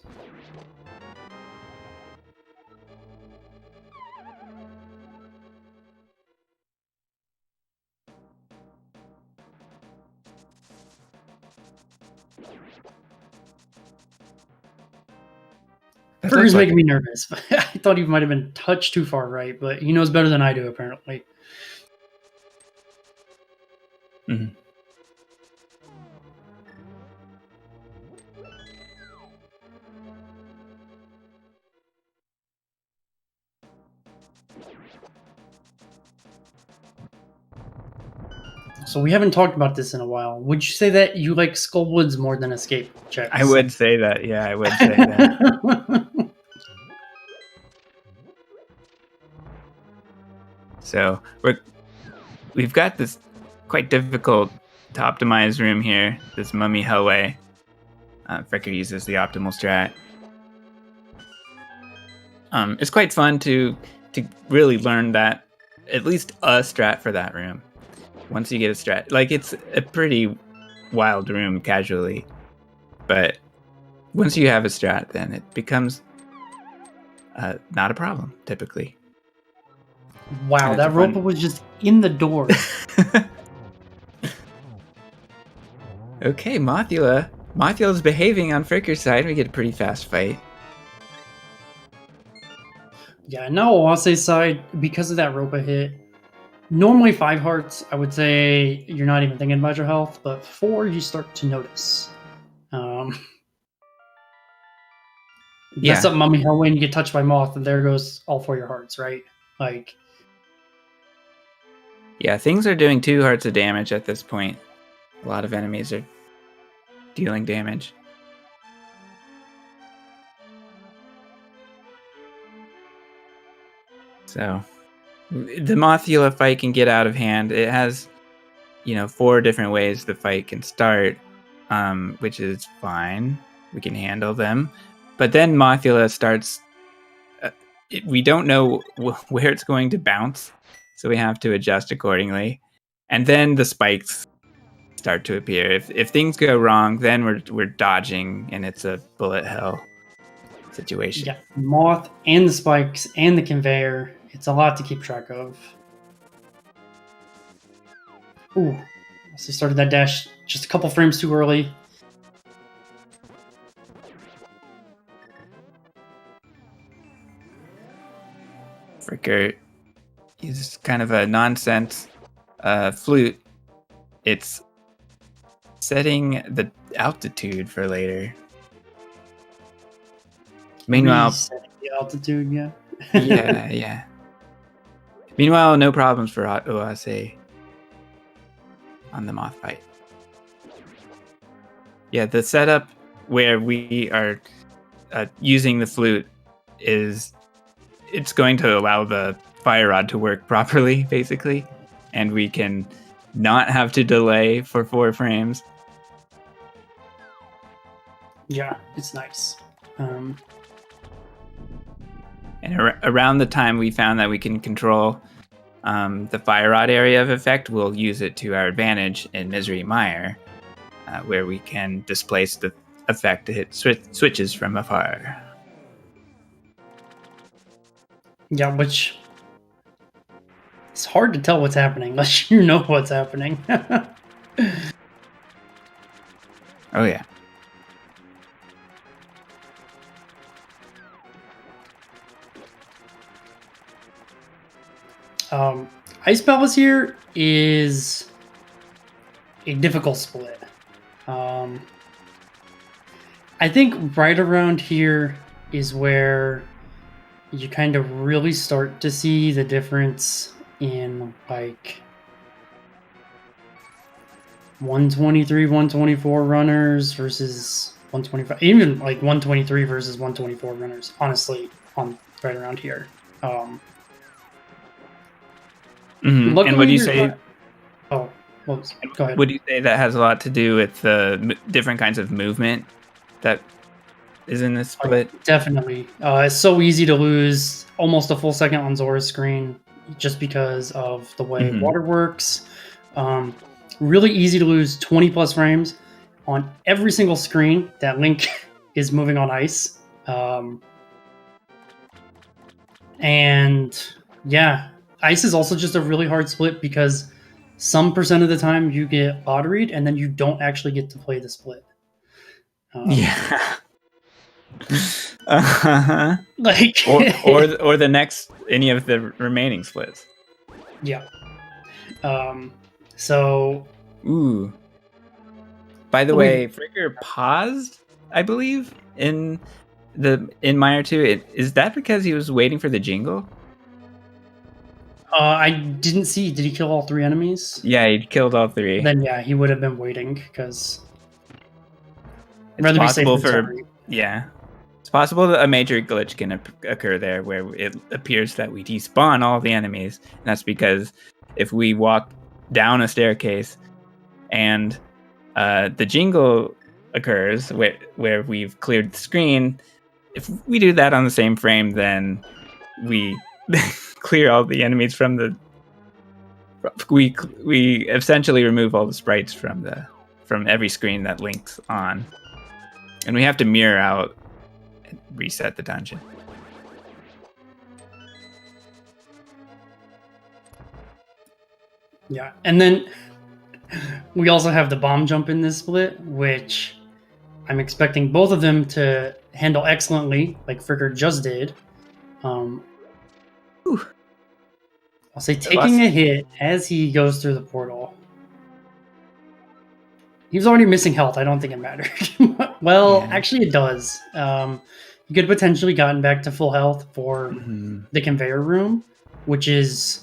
Fricker's making me nervous. I thought he might have been touched too far right, but he knows better than I do, apparently. So we haven't talked about this in a while. Would you say that you like Skullwoods more than Escape checks? I would say that. Yeah, I would say that. So we've got this quite difficult to optimize room here. This mummy hellway. Fricker uses the optimal strat. It's quite fun to really learn that, at least a strat for that room. Once you get a strat, like, it's a pretty wild room casually, but once you have a strat, then it becomes not a problem typically. Wow, that rope was just in the door. Okay, Mothula. Mothula's behaving on Fricker's side. We get a pretty fast fight. Yeah, now Oase's side, because of that Ropa hit, normally 5 hearts, I would say you're not even thinking about your health, but 4 you start to notice. Mess up Mummy Hellway and you get touched by Moth, and there goes all 4 your hearts, right? Like, yeah, things are doing 2 hearts of damage at this point. A lot of enemies are dealing damage. So the Mothula fight can get out of hand. It has, 4 different ways the fight can start, which is fine. We can handle them. But then Mothula starts... we don't know where it's going to bounce, so we have to adjust accordingly. And then the spikes start to appear. If things go wrong, then we're dodging, and it's a bullet hell situation. Yeah, Moth and the spikes and the conveyor. It's a lot to keep track of. Ooh, so started that dash just a couple frames too early. Fricker uses kind of a nonsense flute. It's setting the altitude for later. Meanwhile, the altitude, yeah. yeah. Meanwhile, no problems for Oase on the Moth fight. Yeah, the setup where we are using the flute it's going to allow the fire rod to work properly, basically, and we can not have to delay for 4 frames. Yeah, it's nice. And around the time we found that we can control the fire rod area of effect, we'll use it to our advantage in Misery Mire, where we can displace the effect to hit switches from afar. Yeah, which it's hard to tell what's happening unless you know what's happening. Oh yeah. Ice Palace here is a difficult split. I think right around here is where you kind of really start to see the difference in like 123, 124 runners versus 125, even like 123 versus 124 runners, honestly, on right around here. And would you say? Go ahead. Would you say that has a lot to do with the different kinds of movement that is in this split? Definitely. It's so easy to lose almost a full second on Zora's screen just because of the way water works. Really easy to lose 20 plus frames on every single screen that Link is moving on ice. And yeah, ice is also just a really hard split because some percent of the time you get lotteried and then you don't actually get to play the split. Yeah. Like or the next any of the remaining splits. Yeah. So. Ooh. By the way, Fricker paused, I believe, in Mire 2. Is that because he was waiting for the jingle? I didn't see. Did he kill all 3 enemies? Yeah, he killed all 3. Then yeah, he would have been waiting because it's possible it's possible that a major glitch can occur there where it appears that we despawn all the enemies, and that's because if we walk down a staircase and the jingle occurs where we've cleared the screen, if we do that on the same frame, then we clear all the enemies from the. We essentially remove all the sprites from every screen that Link's on, and we have to mirror out and reset the dungeon. Yeah, and then we also have the bomb jump in this split, which I'm expecting both of them to handle excellently, like Fricker just did. I'll say taking a hit as he goes through the portal. He was already missing health. I don't think it mattered. Actually, it does. You could potentially gotten back to full health for the conveyor room, which is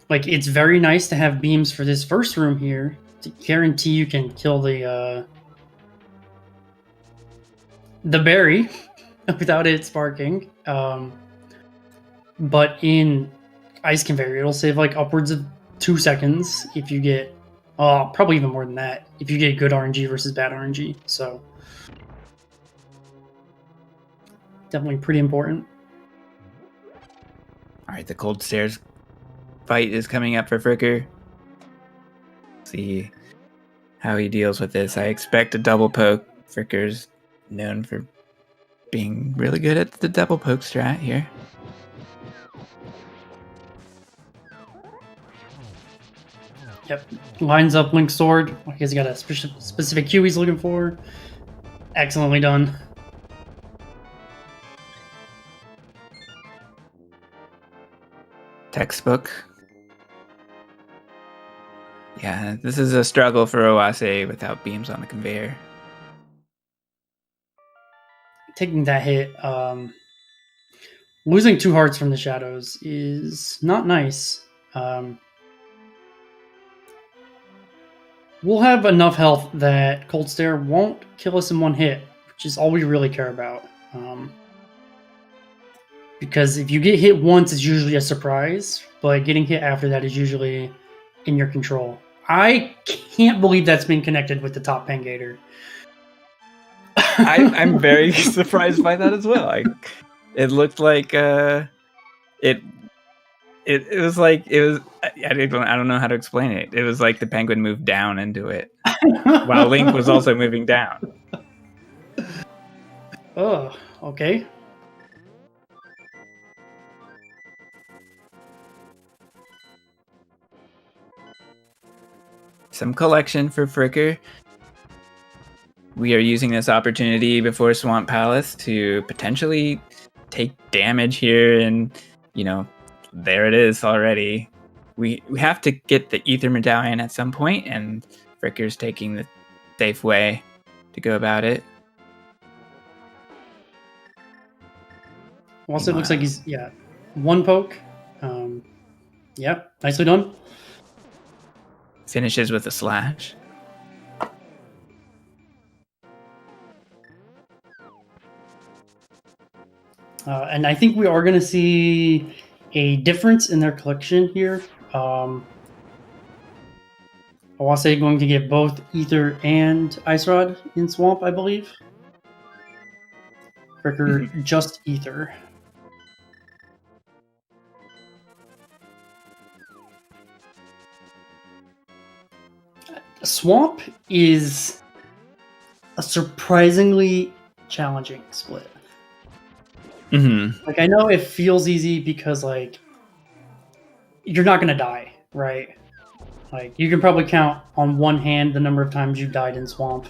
like it's very nice to have beams for this first room here to guarantee you can kill the berry without it sparking. But in ice conveyor, it'll save like upwards of 2 seconds if you get probably even more than that if you get good RNG versus bad RNG. So definitely pretty important. All right, the cold stairs fight is coming up for Fricker. See how he deals with this. I expect a double poke. Fricker's known for being really good at the double poke strat here. Yep, lines up Link's sword. He's got a specific cue he's looking for. Excellently done. Textbook. Yeah, this is a struggle for Oase without beams on the conveyor. Taking that hit, losing 2 hearts from the shadows is not nice. We'll have enough health that Cold Stare won't kill us in 1 hit, which is all we really care about. Because if you get hit once, it's usually a surprise, but getting hit after that is usually in your control. I can't believe that's been connected with the top Pangator. I'm very surprised by that as well. It looked like it was like I don't know how to explain it. It was like the penguin moved down into it while Link was also moving down. Oh, okay. Some collection for Fricker. We are using this opportunity before Swamp Palace to potentially take damage here, and there it is already. We have to get the Ether Medallion at some point, and Fricker's taking the safe way to go about it. Also, it looks like he's one poke. Yeah, nicely done. Finishes with a slash. And I think we are going to see a difference in their collection here. Oase going to get both Ether and Ice Rod in Swamp, I believe. Fricker just Ether. Swamp is a surprisingly challenging split. Like, I know it feels easy because, like, you're not going to die, right? Like, you can probably count on one hand the number of times you died in Swamp.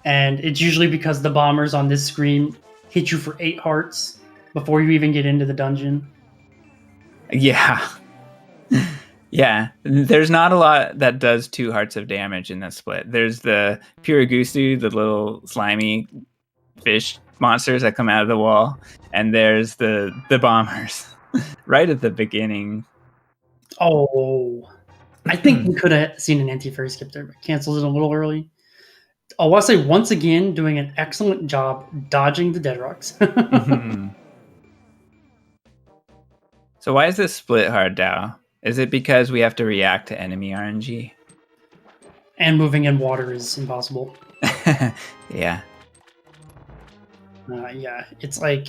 And it's usually because the bombers on this screen hit you for 8 hearts before you even get into the dungeon. Yeah. Yeah. There's not a lot that does 2 hearts of damage in this split. There's the Puragusu, the little slimy fish monsters that come out of the wall, and there's the bombers right at the beginning. Oh, I think we could have seen an anti-fairy skip there, but canceled it a little early. Oase once again doing an excellent job dodging the dead rocks. So why is this split hard, Dow? Is it because we have to react to enemy RNG? And moving in water is impossible. Yeah. Yeah, it's like,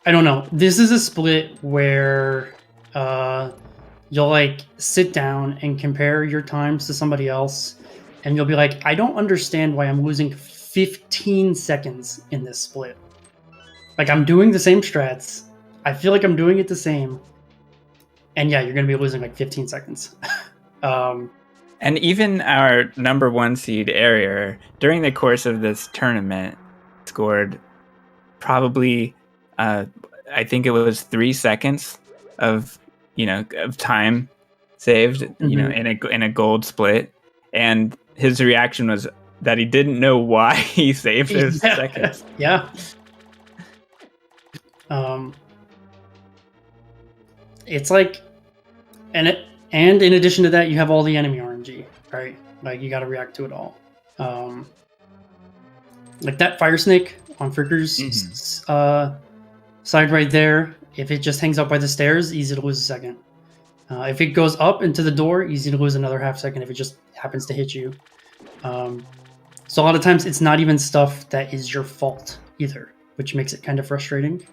I don't know. This is a split where you'll like sit down and compare your times to somebody else, and you'll be like, I don't understand why I'm losing 15 seconds in this split. Like, I'm doing the same strats. I feel like I'm doing it the same. And yeah, you're going to be losing like 15 seconds. And even our number 1 seed Area, during the course of this tournament, scored probably, I think it was 3 seconds of time saved, in a gold split. And his reaction was that he didn't know why he saved those seconds. Yeah. It's like, and in addition to that, you have all the enemy RNG, right? Like, you got to react to it all. Like that fire snake on Fricker's side right there. If it just hangs out by the stairs, easy to lose a second. If it goes up into the door, easy to lose another half second if it just happens to hit you. So a lot of times it's not even stuff that is your fault either, which makes it kind of frustrating.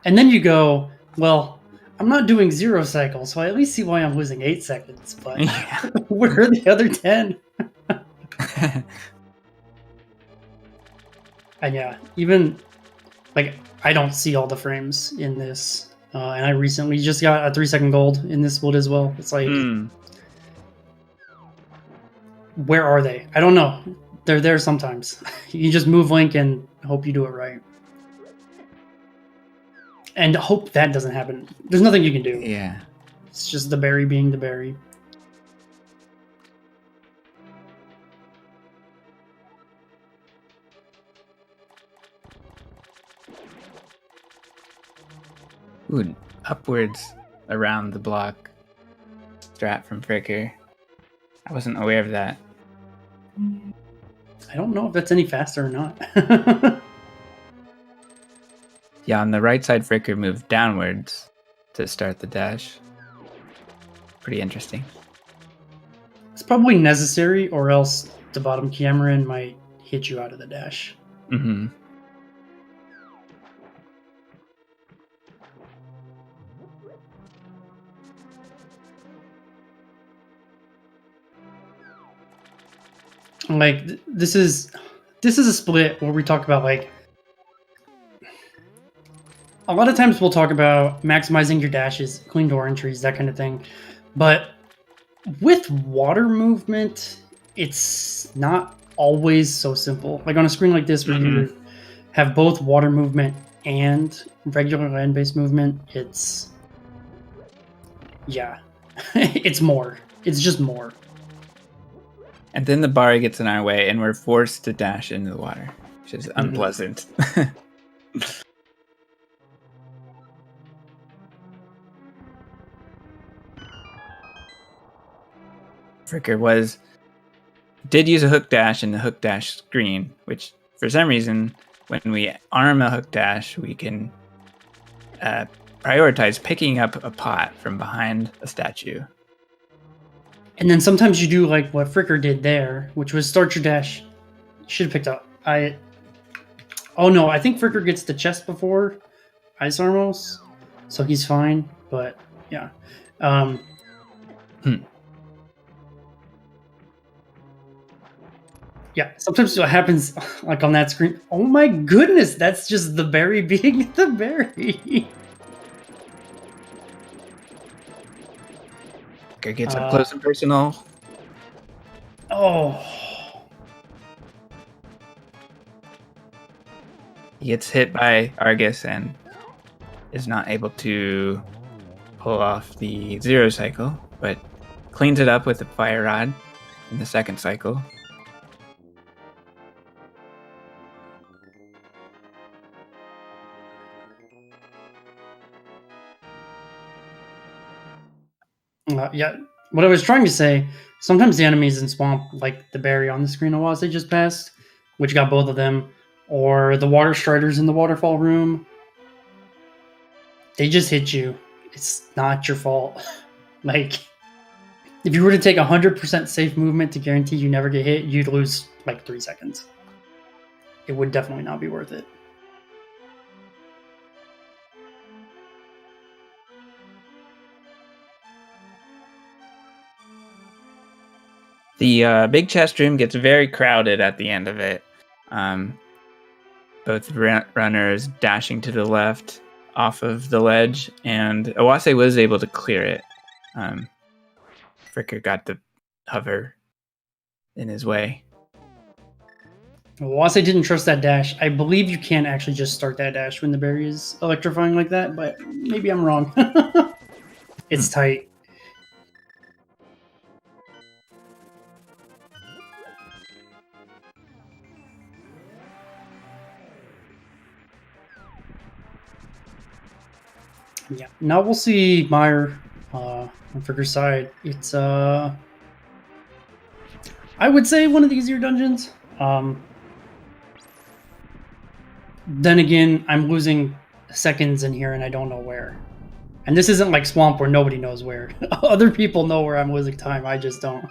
And then you go, well, I'm not doing 0 cycles, so I at least see why I'm losing 8 seconds, but where are the other 10? And yeah, even, like, I don't see all the frames in this. And I recently just got a 3-second gold in this build as well. It's like, where are they? I don't know. They're there sometimes. You just move Link and hope you do it right. And hope that doesn't happen. There's nothing you can do. Yeah. It's just the berry being the berry. Ooh, upwards around the block strat from Fricker. I wasn't aware of that. I don't know if that's any faster or not. Yeah, on the right side, Fricker moved downwards to start the dash. Pretty interesting. It's probably necessary, or else the bottom camera might hit you out of the dash. Mm-hmm. Like this is a split where we talk about like a lot of times we'll talk about maximizing your dashes, clean door entries, that kind of thing. But with water movement, it's not always so simple. Like on a screen like this where you have both water movement and regular land-based movement, it's it's more. It's just more. And then the bar gets in our way and we're forced to dash into the water, which is unpleasant. Fricker did use a hook dash in the hook dash screen, which for some reason, when we arm a hook dash, we can prioritize picking up a pot from behind a statue. And then sometimes you do like what Fricker did there, which was start your dash. You should have picked up. Oh no, I think Fricker gets the chest before Ice Armos, so he's fine. But yeah. Yeah, sometimes what happens, like on that screen, oh my goodness, that's just the berry being the berry. Fricker gets up close and personal. Oh. He gets hit by Argus and is not able to pull off the zero cycle, but cleans it up with a fire rod in the second cycle. Yeah, what I was trying to say, sometimes the enemies in Swamp, like the berry on the screen oase they just passed, which got both of them, or the water striders in the waterfall room, they just hit you. It's not your fault. Like, if you were to take 100% safe movement to guarantee you never get hit, you'd lose like 3 seconds. It would definitely not be worth it. The big chest room gets very crowded at the end of it. Both runners dashing to the left off of the ledge, and oase was able to clear it. Fricker got the hover in his way. oase didn't trust that dash. I believe you can actually just start that dash when the berry is electrifying like that, but maybe I'm wrong. It's tight. Yeah. Now we'll see Meyer on Fricker's side. It's I would say one of the easier dungeons. Then again, I'm losing seconds in here and I don't know where. And this isn't like Swamp where nobody knows where. Other people know where I'm losing time. I just don't.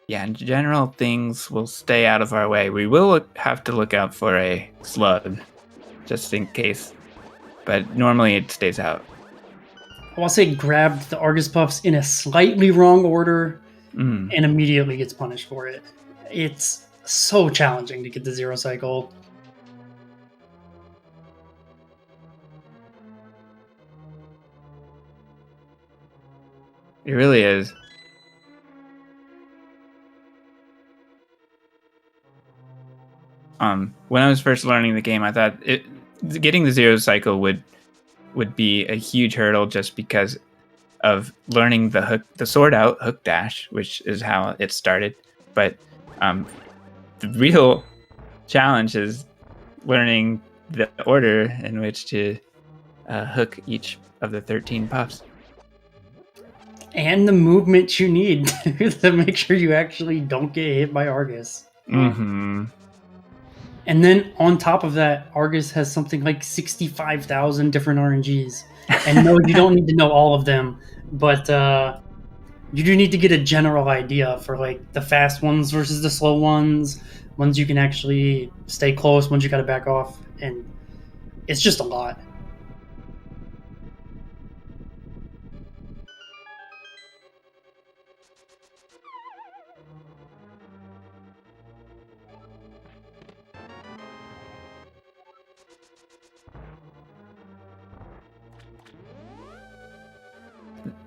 Yeah, in general, things will stay out of our way. We will have to look out for a slug, just in case. But normally it stays out. oase grabbed the Argus Puffs in a slightly wrong order and immediately gets punished for it. It's so challenging to get the zero cycle. It really is. When I was first learning the game, I thought getting the zero cycle would be a huge hurdle just because of learning the sword out hook dash, which is how it started. But the real challenge is learning the order in which to hook each of the 13 puffs. And the movement you need to make sure you actually don't get hit by Argus. Mm-hmm. And then on top of that, Argus has something like 65,000 different RNGs. And no, you don't need to know all of them, but you do need to get a general idea for like the fast ones versus the slow ones you can actually stay close, ones you gotta back off, and it's just a lot.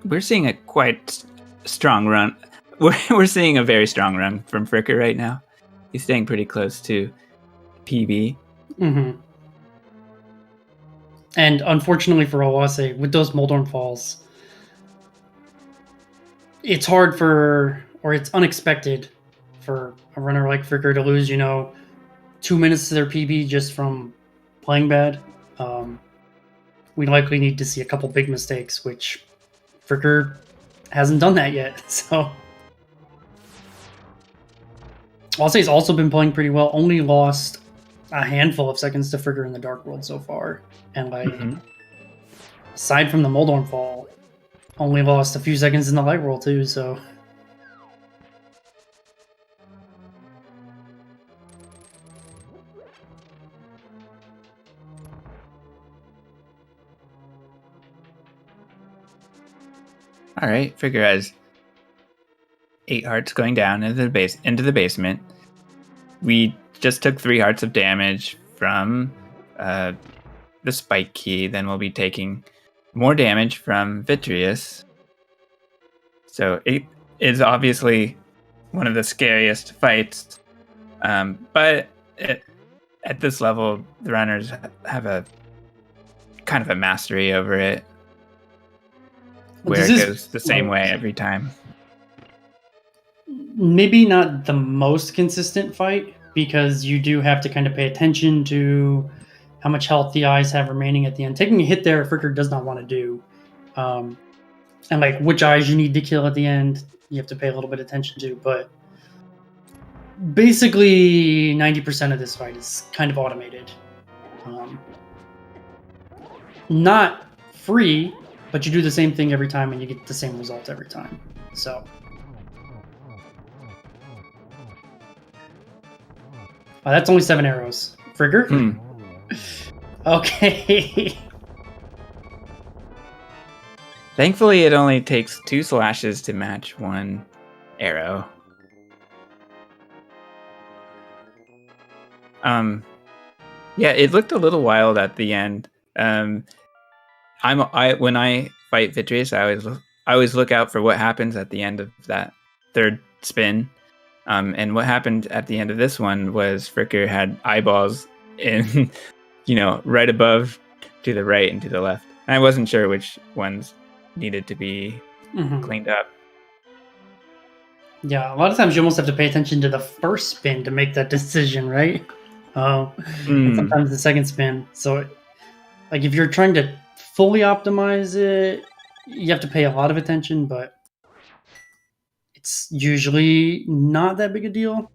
we're seeing a quite strong run. We're seeing a very strong run from Fricker right now. He's staying pretty close to PB. Mm-hmm. And unfortunately for Oase, with those Moldorm falls, it's hard it's unexpected for a runner like Fricker to lose, 2 minutes to their PB just from playing bad. We likely need to see a couple big mistakes, which Fricker hasn't done that yet. So Oase's also been playing pretty well, only lost a handful of seconds to Fricker in the Dark World so far. And aside from the Moldorm fall, only lost a few seconds in the Light World too, so... All right, Fricker has 8 hearts going down into the basement. We just took 3 hearts of damage from the spike key. Then we'll be taking more damage from Vitreous. So it is obviously one of the scariest fights. But at this level, the runners have a kind of a mastery over it, where it goes the same way every time. Maybe not the most consistent fight, because you do have to kind of pay attention to how much health the eyes have remaining at the end. Taking a hit there, Fricker does not want to do. And like which eyes you need to kill at the end, you have to pay a little bit of attention to. But basically, 90% of this fight is kind of automated. Not free, but you do the same thing every time and you get the same result every time. So... that's only 7 arrows. Fricker? Okay. Thankfully, it only takes 2 slashes to match 1 arrow. Yeah, it looked a little wild at the end. When I fight Vitreous, I always look out for what happens at the end of that 3rd spin. And what happened at the end of this one was Fricker had eyeballs in, right above, to the right and to the left. And I wasn't sure which ones needed to be cleaned up. Yeah, a lot of times you almost have to pay attention to the first spin to make that decision, right? And sometimes the second spin. So, like, if you're trying to fully optimize it, you have to pay a lot of attention, but it's usually not that big a deal.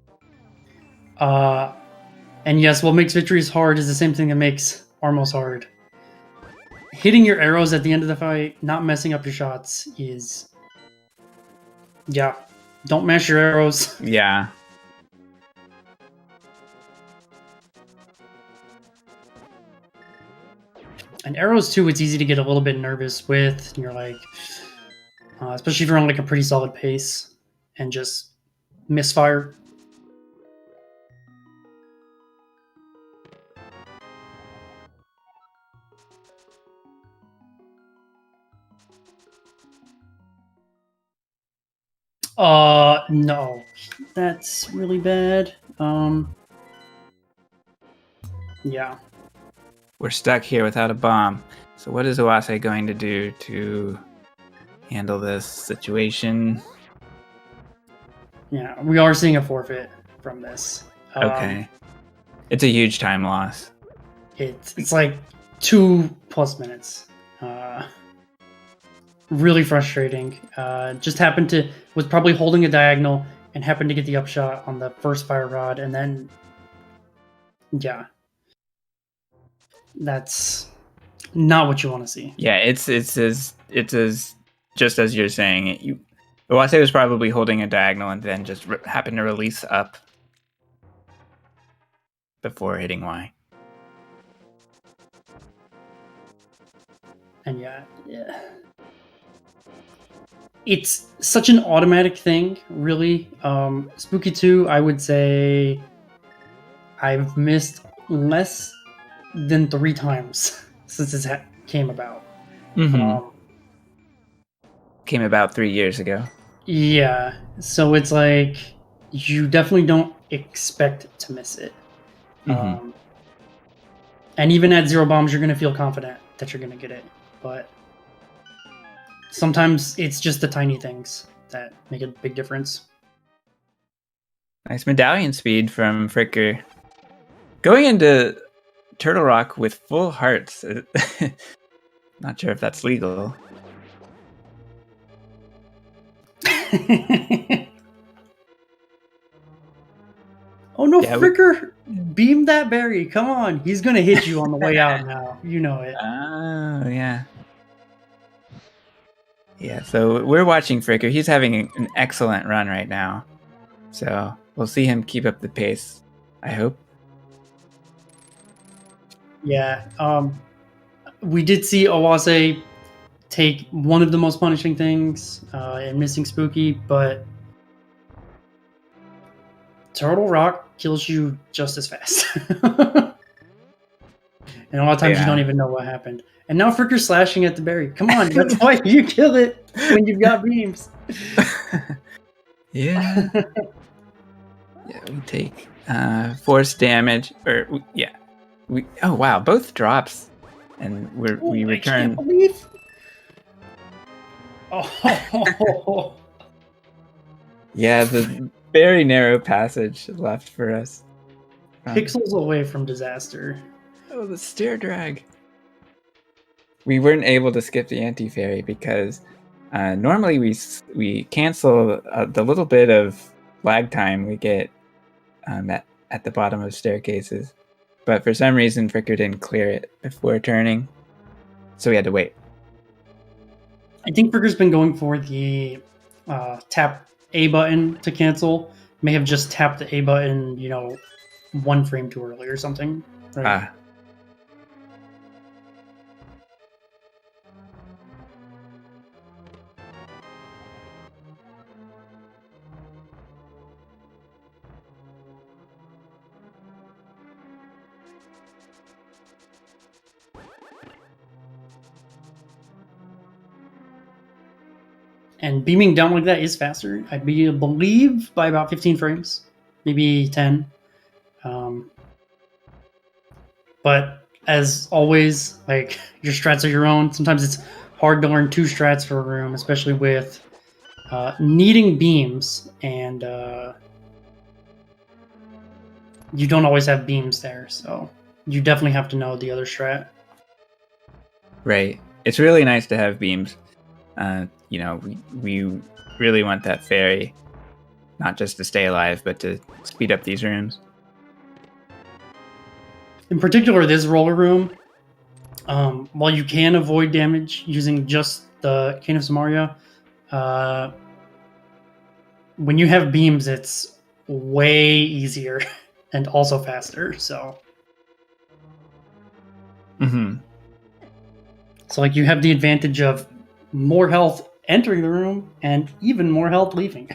And yes, what makes Vitreous hard is the same thing that makes Armos hard. Hitting your arrows at the end of the fight, not messing up your shots is... Yeah. Don't mash your arrows. Yeah. And arrows, too, it's easy to get a little bit nervous with. You're like... especially if you're on like a pretty solid pace and just misfire. No. That's really bad. Yeah. We're stuck here without a bomb. So what is Oase going to do to handle this situation? Yeah, we are seeing a forfeit from this. Okay. It's a huge time loss. It's like 2+ minutes. Really frustrating. Was probably holding a diagonal and happened to get the upshot on the first fire rod, and then yeah. That's not what you want to see. Yeah, it's as just as you're saying. Oase was probably holding a diagonal and then just happened to release up before hitting Y. And yeah. It's such an automatic thing, really. Spooky 2, I would say I've missed less than 3 times since this came about. came about 3 years ago. Yeah, so it's like you definitely don't expect to miss it. Mm-hmm. And even at 0 bombs, you're going to feel confident that you're going to get it. But sometimes it's just the tiny things that make a big difference. Nice medallion speed from Fricker. Going into Turtle Rock with full hearts. Not sure if that's legal. Oh no, yeah, Fricker beamed that berry. Come on. He's going to hit you on the way out now. You know it. Oh, yeah. Yeah, so we're watching Fricker. He's having an excellent run right now. So we'll see him keep up the pace, I hope. Yeah. We did see Oase take one of the most punishing things in missing Spooky, but Turtle Rock kills you just as fast. And a lot of times you don't even know what happened. And now Fricker's slashing at the berry. Come on, that's why you kill it when you've got beams. Yeah. Yeah, we take force damage. Oh wow, both drops. And we return. I can't believe. Oh. Yeah, the very narrow passage left for us. Pixels away from disaster. Oh, the stair drag. We weren't able to skip the anti-fairy because normally we cancel the little bit of lag time we get at the bottom of staircases. But for some reason, Fricker didn't clear it before turning. So we had to wait. I think Fricker's been going for the tap A button to cancel. May have just tapped the A button, 1 frame too early or something. Right? And beaming down like that is faster. I believe by about 15 frames, maybe 10. But as always, like, your strats are your own. Sometimes it's hard to learn 2 strats for a room, especially with needing beams, and you don't always have beams there. So you definitely have to know the other strat. Right. It's really nice to have beams. We really want that fairy, not just to stay alive, but to speed up these rooms. In particular, this roller room, while you can avoid damage using just the Cane of Samaria, when you have beams, it's way easier and also faster. So, so like you have the advantage of more health entering the room and even more health leaving.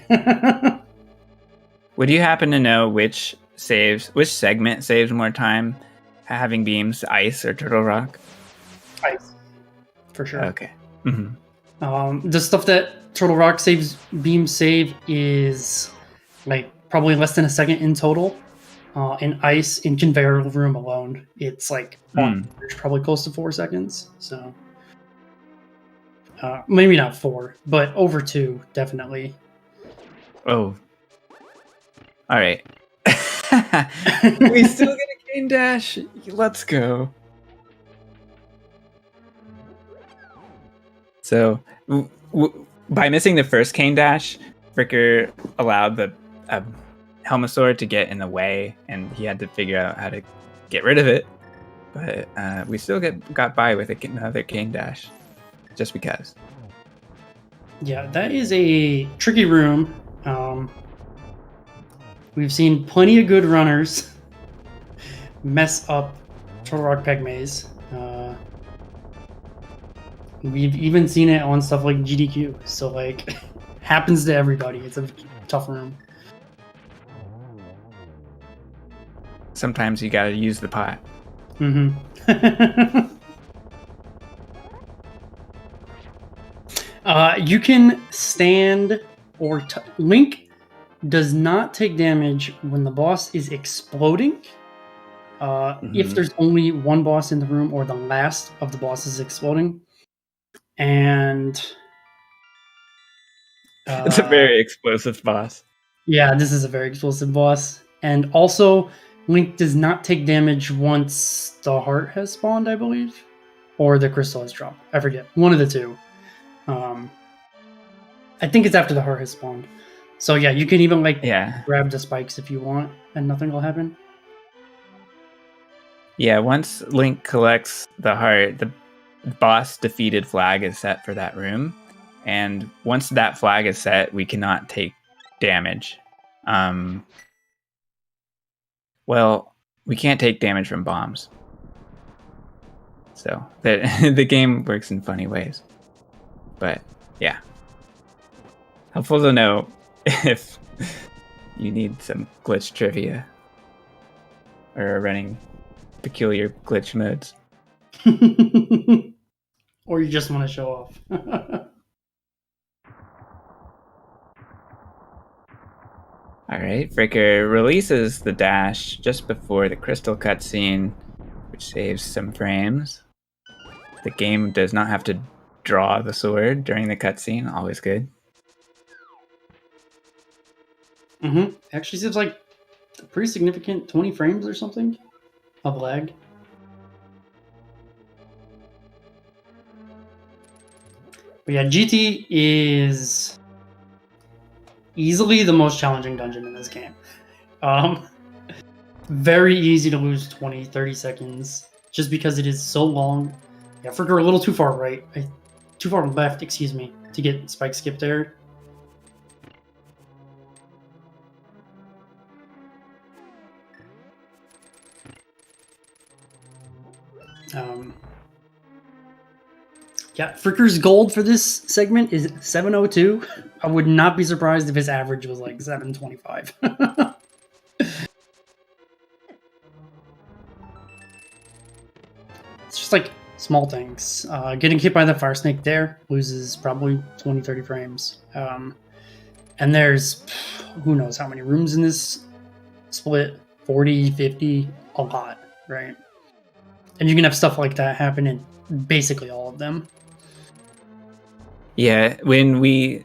Would you happen to know which segment saves more time, having beams, ice or Turtle Rock? Ice, for sure. Okay. The stuff that Turtle Rock beams save is like probably less than a second in total. In ice, in conveyor room alone, it's like probably close to 4 seconds. So. Maybe not 4, but over 2, definitely. Oh. All right. We still get a cane dash. Let's go. So, by missing the first cane dash, Fricker allowed the Helmosaur to get in the way, and he had to figure out how to get rid of it. But we still got by with another cane dash. Just because. Yeah, that is a tricky room. We've seen plenty of good runners mess up Turtle Rock Peg Maze. We've even seen it on stuff like GDQ. So, like, happens to everybody. It's a tough room. Sometimes you gotta use the pot. You can stand or Link does not take damage when the boss is exploding. If there's only one boss in the room or the last of the bosses exploding. And it's a very explosive boss. Yeah, this is a very explosive boss. And also, Link does not take damage once the heart has spawned, I believe. Or the crystal has dropped. I forget. One of the two. I think it's after the heart has spawned. So yeah, you can even grab the spikes if you want, and nothing will happen. Yeah, once Link collects the heart, the boss defeated flag is set for that room. And once that flag is set, we cannot take damage. Well, we can't take damage from bombs. So the game works in funny ways. But yeah. Helpful to know if you need some glitch trivia or are running peculiar glitch modes. Or you just want to show off. Alright, Fricker releases the dash just before the crystal cutscene, which saves some frames. The game does not have to draw the sword during the cutscene, always good. Actually seems like a pretty significant 20 frames or something of lag. But yeah, GT is easily the most challenging dungeon in this game. Very easy to lose 20, 30 seconds just because it is so long. Yeah, Fricker a little too far right. Too far left, excuse me, to get spike skip there. Yeah, Fricker's gold for this segment is 702. I would not be surprised if his average was like 725. It's just like small things. Getting hit by the fire snake there loses probably 20, 30 frames. And there's who knows how many rooms in this split, 40, 50, a lot, right? And you can have stuff like that happen in basically all of them. Yeah, when we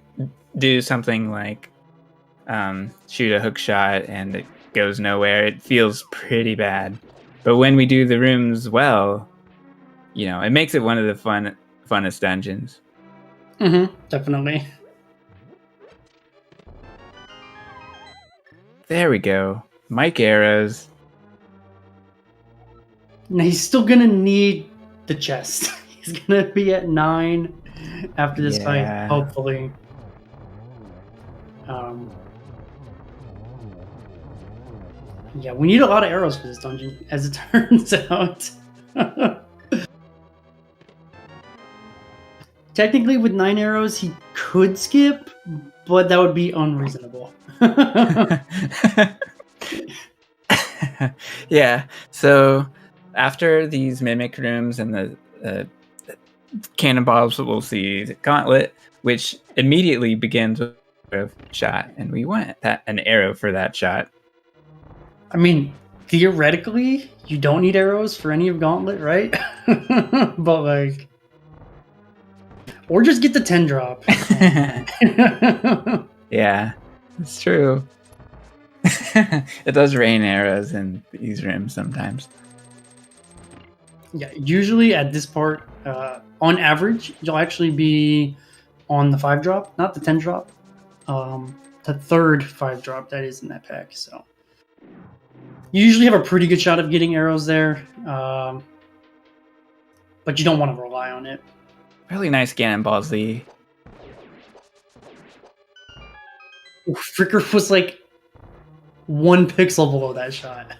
do something like shoot a hook shot and it goes nowhere, it feels pretty bad. But when we do the rooms well, you know, it makes it one of the funnest dungeons. Definitely. There we go. Mike arrows. Now he's still gonna need the chest. He's gonna be at 9 after this fight, hopefully. Yeah, we need a lot of arrows for this dungeon, as it turns out. Technically, with 9 arrows, he could skip, but that would be unreasonable. Yeah, so after these mimic rooms and the cannonballs, we'll see the gauntlet, which immediately begins with a shot, and we want an arrow for that shot. I mean, theoretically, you don't need arrows for any of Gauntlet, right? But like, or just get the 10 drop. Yeah, it's true. It does rain arrows in these rooms sometimes. Yeah, usually at this part, on average, you'll actually be on the 5 drop, not the 10 drop. The third 5 drop that is in that pack. So you usually have a pretty good shot of getting arrows there, but you don't want to rely on it. Really nice Cannonball Z. Ooh, Fricker was like 1 pixel below that shot.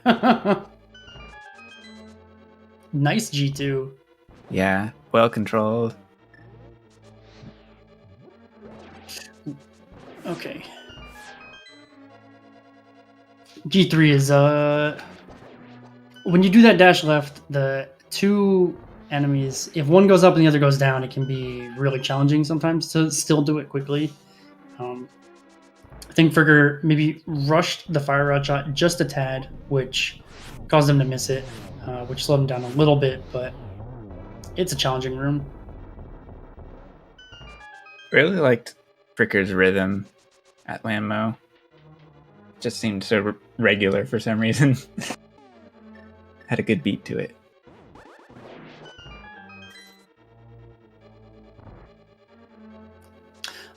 Nice G2. Yeah, well controlled. Okay. G3 is when you do that dash left, the 2 enemies, if one goes up and the other goes down, it can be really challenging sometimes to still do it quickly. I think Fricker maybe rushed the fire rod shot just a tad, which caused him to miss it, which slowed him down a little bit, but it's a challenging room. Really liked Fricker's rhythm at Landmo. Just seemed so regular for some reason. Had a good beat to it.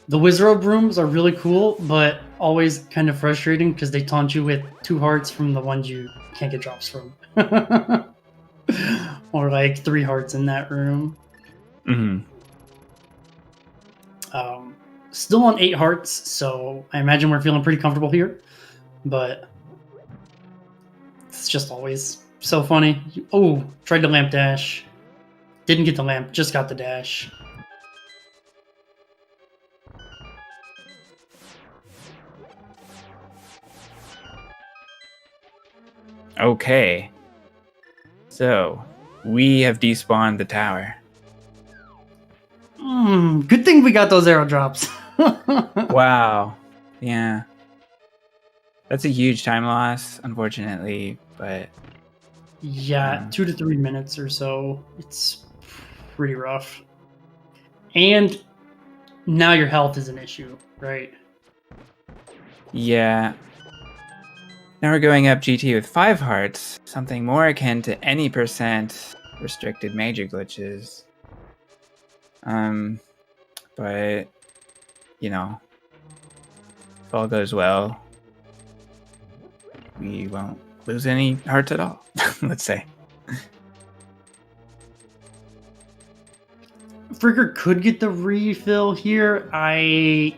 The Wizrobe rooms are really cool, but always kind of frustrating because they taunt you with 2 hearts from the ones you can't get drops from. Or like 3 hearts in that room. Mm-hmm. Still on 8 hearts, so I imagine we're feeling pretty comfortable here. But it's just always so funny. Oh, tried the lamp dash. Didn't get the lamp, just got the dash. Okay. So, we have despawned the tower. Good thing we got those arrow drops. Wow. Yeah. That's a huge time loss, unfortunately, but... Yeah, 2 to 3 minutes or so. It's pretty rough. And now your health is an issue, right? Yeah. Now we're going up GT with 5 hearts, something more akin to any percent restricted major glitches. But, you know, if all goes well, we won't lose any hearts at all, let's say. Fricker could get the refill here. I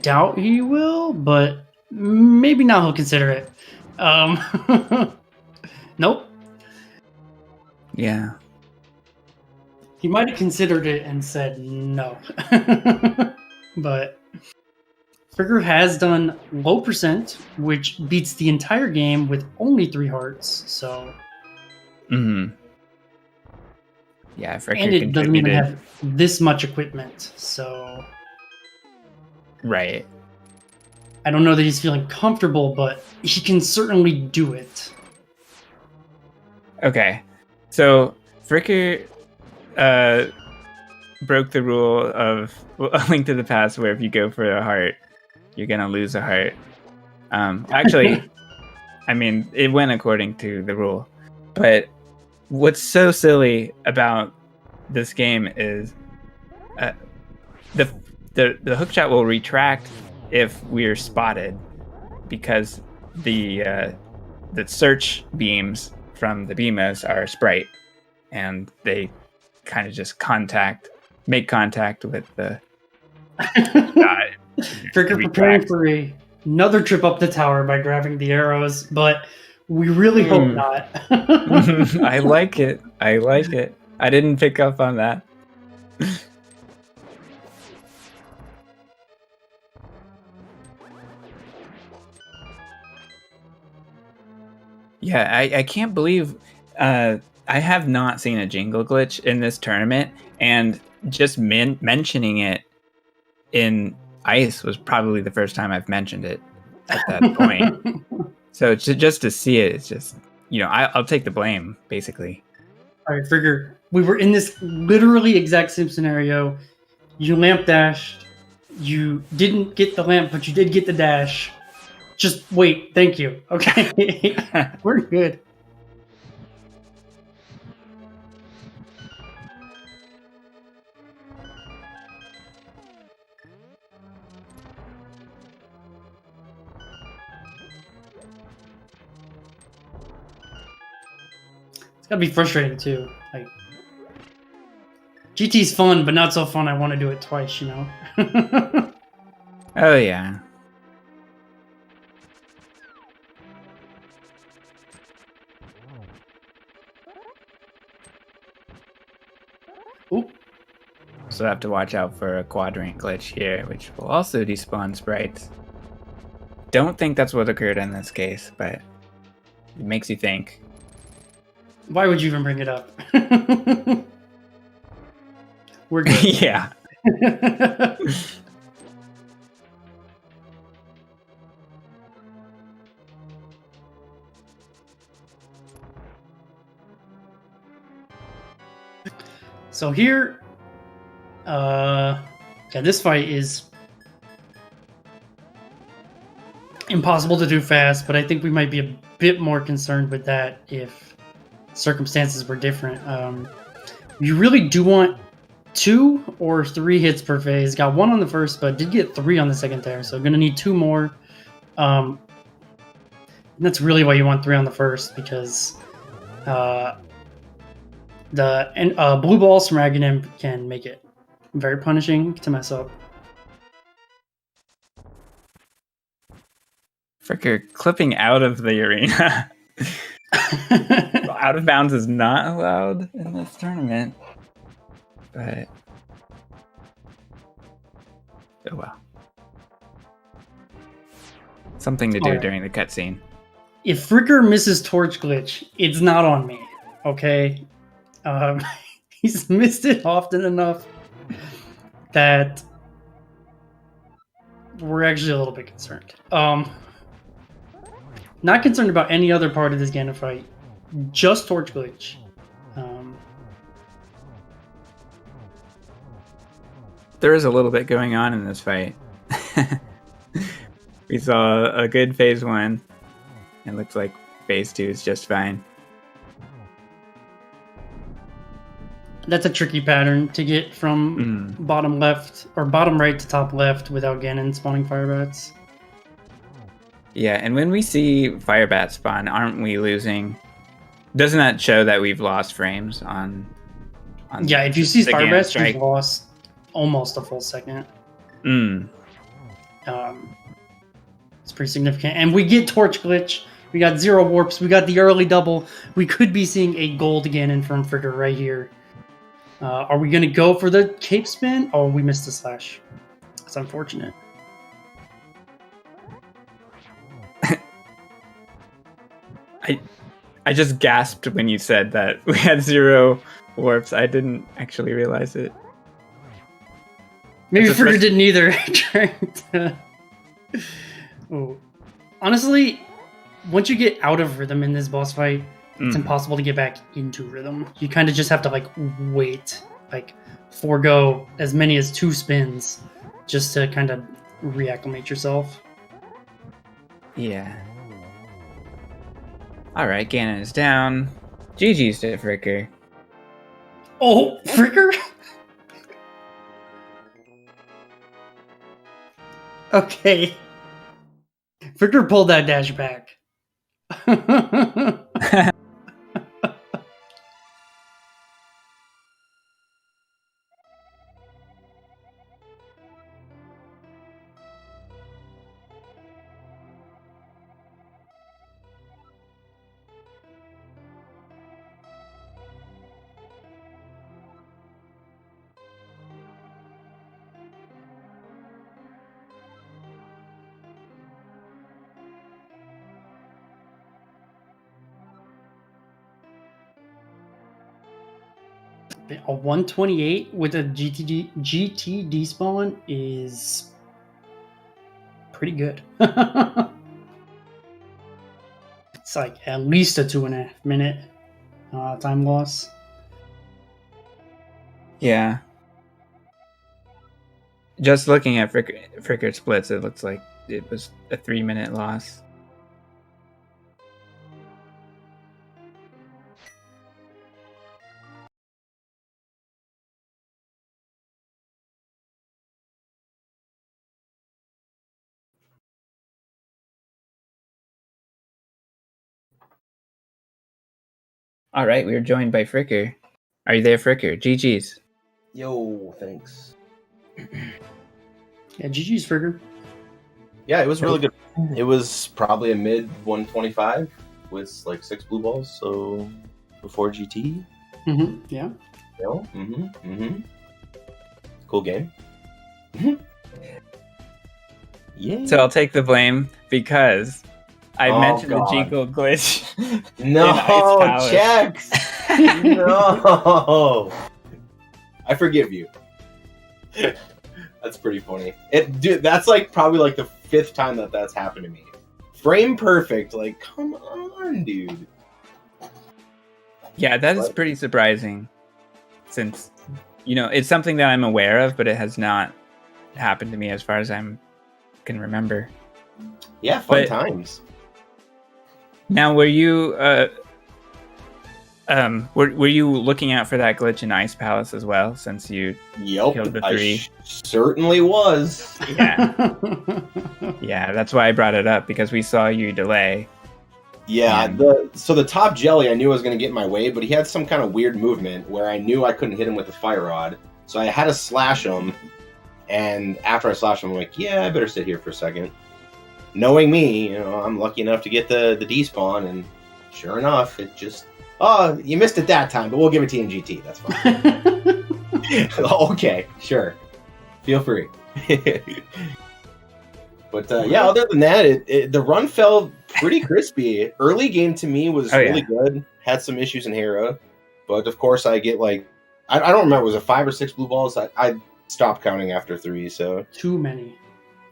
doubt he will, but maybe now he'll consider it. Nope. Yeah. He might have considered it and said no. But Fricker has done low percent, which beats the entire game with only 3 hearts, so... Mm-hmm. Yeah, Fricker and it doesn't even contributed. have this much equipment, so... Right. I don't know that he's feeling comfortable, but he can certainly do it. Okay. So, Fricker broke the rule of A Link to the Past, where if you go for a heart, you're gonna lose a heart. Actually, I mean, it went according to the rule. But what's so silly about this game is the hookshot will retract if we're spotted, because the search beams from the BMOS are sprite, and they kind of just make contact with the Fricker preparing for another trip up the tower by grabbing the arrows, but we really hope not. I like it. I didn't pick up on that. Yeah, I can't believe I have not seen a jingle glitch in this tournament, and just mentioning it in Ice was probably the first time I've mentioned it at that point. So just to see it, it's just, you know, I'll take the blame, basically. All right, Fricker, we were in this literally exact same scenario. You lamp dashed. You didn't get the lamp, but you did get the dash. Just wait. Thank you. Okay. We're good. It's gotta be frustrating too. Like, GT's fun, but not so fun. I want to do it twice, you know? Oh, yeah. Oop. So I have to watch out for a quadrant glitch here, which will also despawn sprites. Don't think that's what occurred in this case, but it makes you think. Why would you even bring it up? We're good. Yeah. So here, this fight is impossible to do fast, but I think we might be a bit more concerned with that if circumstances were different. You really do want 2 or 3 hits per phase. Got 1 on the first, but did get 3 on the second there, so gonna need 2 more. And that's really why you want 3 on the first, because the blue balls from Aghanim can make it very punishing to mess up. Fricker clipping out of the arena. Out of bounds is not allowed in this tournament. But oh well. Something to do during the cutscene. If Fricker misses Torch Glitch, it's not on me. Okay? He's missed it often enough that we're actually a little bit concerned. Not concerned about any other part of this Ganon fight. Just Torch Glitch. There is a little bit going on in this fight. We saw a good phase 1. It looks like phase 2 is just fine. That's a tricky pattern to get from bottom left or bottom right to top left without Ganon spawning Firebats. Yeah, and when we see Firebat spawn, aren't we losing? Doesn't that show that we've lost frames on yeah, if you see the Firebats, Ganon you've lost almost a full second. It's pretty significant. And we get Torch Glitch. We got 0 warps. We got the early double. We could be seeing a gold Ganon from Fricker right here. Are we going to go for the cape spin? Oh, we missed the slash. That's unfortunate. I just gasped when you said that we had 0 warps. I didn't actually realize it. Maybe Fricker didn't either. Ooh. Honestly, once you get out of rhythm in this boss fight, it's impossible to get back into rhythm. You kind of just have to wait, forego as many as 2 spins just to kind of reacclimate yourself. Yeah. Alright, Ganon is down. GG's to Fricker. Oh, Fricker? Okay. Fricker pulled that dash back. A 128 with a GTD spawn is pretty good. It's at least a 2.5 minute time loss. Yeah. Just looking at Fricker splits, it looks like it was a 3-minute loss. All right, we are joined by Fricker. Are you there, Fricker? GG's. Yo, thanks. Yeah, GG's, Fricker. Yeah, it was really good. It was probably a mid 125 with 6 blue balls, so before GT. Yeah. Cool game. Yeah. So I'll take the blame because I mentioned the Jingle glitch. No, checks. No. I forgive you. That's pretty funny. Dude, that's like probably like the 5th time that's happened to me. Frame perfect. Like, come on, dude. Yeah, that is pretty surprising, since it's something that I'm aware of, but it has not happened to me as far as I can remember. Yeah, fun times. Now, were you were you looking out for that glitch in Ice Palace as well, since you killed the 3? I certainly was. Yeah. Yeah, that's why I brought it up, because we saw you delay. Yeah, so the top jelly I knew I was going to get in my way, but he had some kind of weird movement where I knew I couldn't hit him with the fire rod. So I had to slash him, and after I slashed him, I'm like, yeah, I better sit here for a second. Knowing me, I'm lucky enough to get the despawn, and sure enough, it just... Oh, you missed it that time, but we'll give it to you in GT. That's fine. Okay, sure. Feel free. But yeah, other than that, the run felt pretty crispy. Early game to me was really good. Had some issues in Hera, but of course I get like... I don't remember, was it 5 or 6 blue balls? I stopped counting after 3, so... Too many.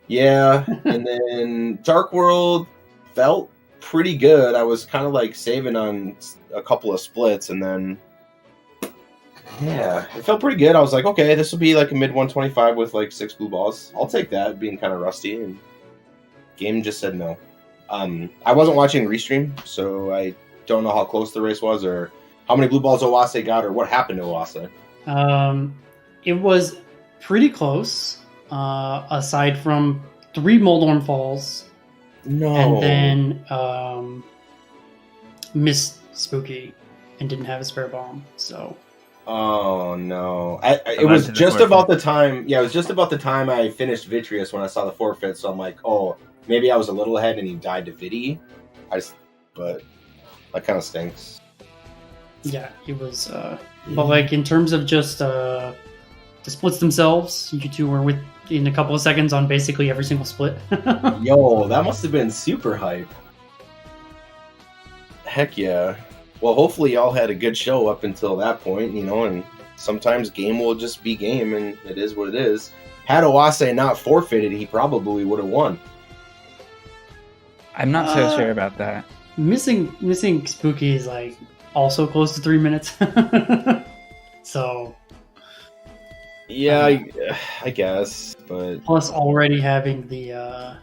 Yeah, and then Dark World felt pretty good. I was kind of like saving on a couple of splits, and then yeah, it felt pretty good. I was like, okay, this will be like a mid 125 with like 6 blue balls. I'll take that, being kind of rusty. And game just said no. I wasn't watching restream, so I don't know how close the race was, or how many blue balls Oase got, or what happened to Oase. It was pretty close, aside from 3 Moldorm Falls. No. And then missed Spooky and didn't have a spare bomb. So. Oh no! It was just about the time. Yeah, it was just about the time I finished Vitreous when I saw the forfeit. So I'm like, oh, maybe I was a little ahead and he died to Vidi. But that kind of stinks. Yeah, it was. But like in terms of just the splits themselves, you 2 were within a couple of seconds on basically every single split. Yo, that must have been super hype. Heck yeah. Well, hopefully y'all had a good show up until that point, and sometimes game will just be game, and it is what it is. Had Oase not forfeited, he probably would have won. I'm not so sure about that. Missing Spooky is like also close to 3 minutes. So... Yeah, I guess, but... Plus already having the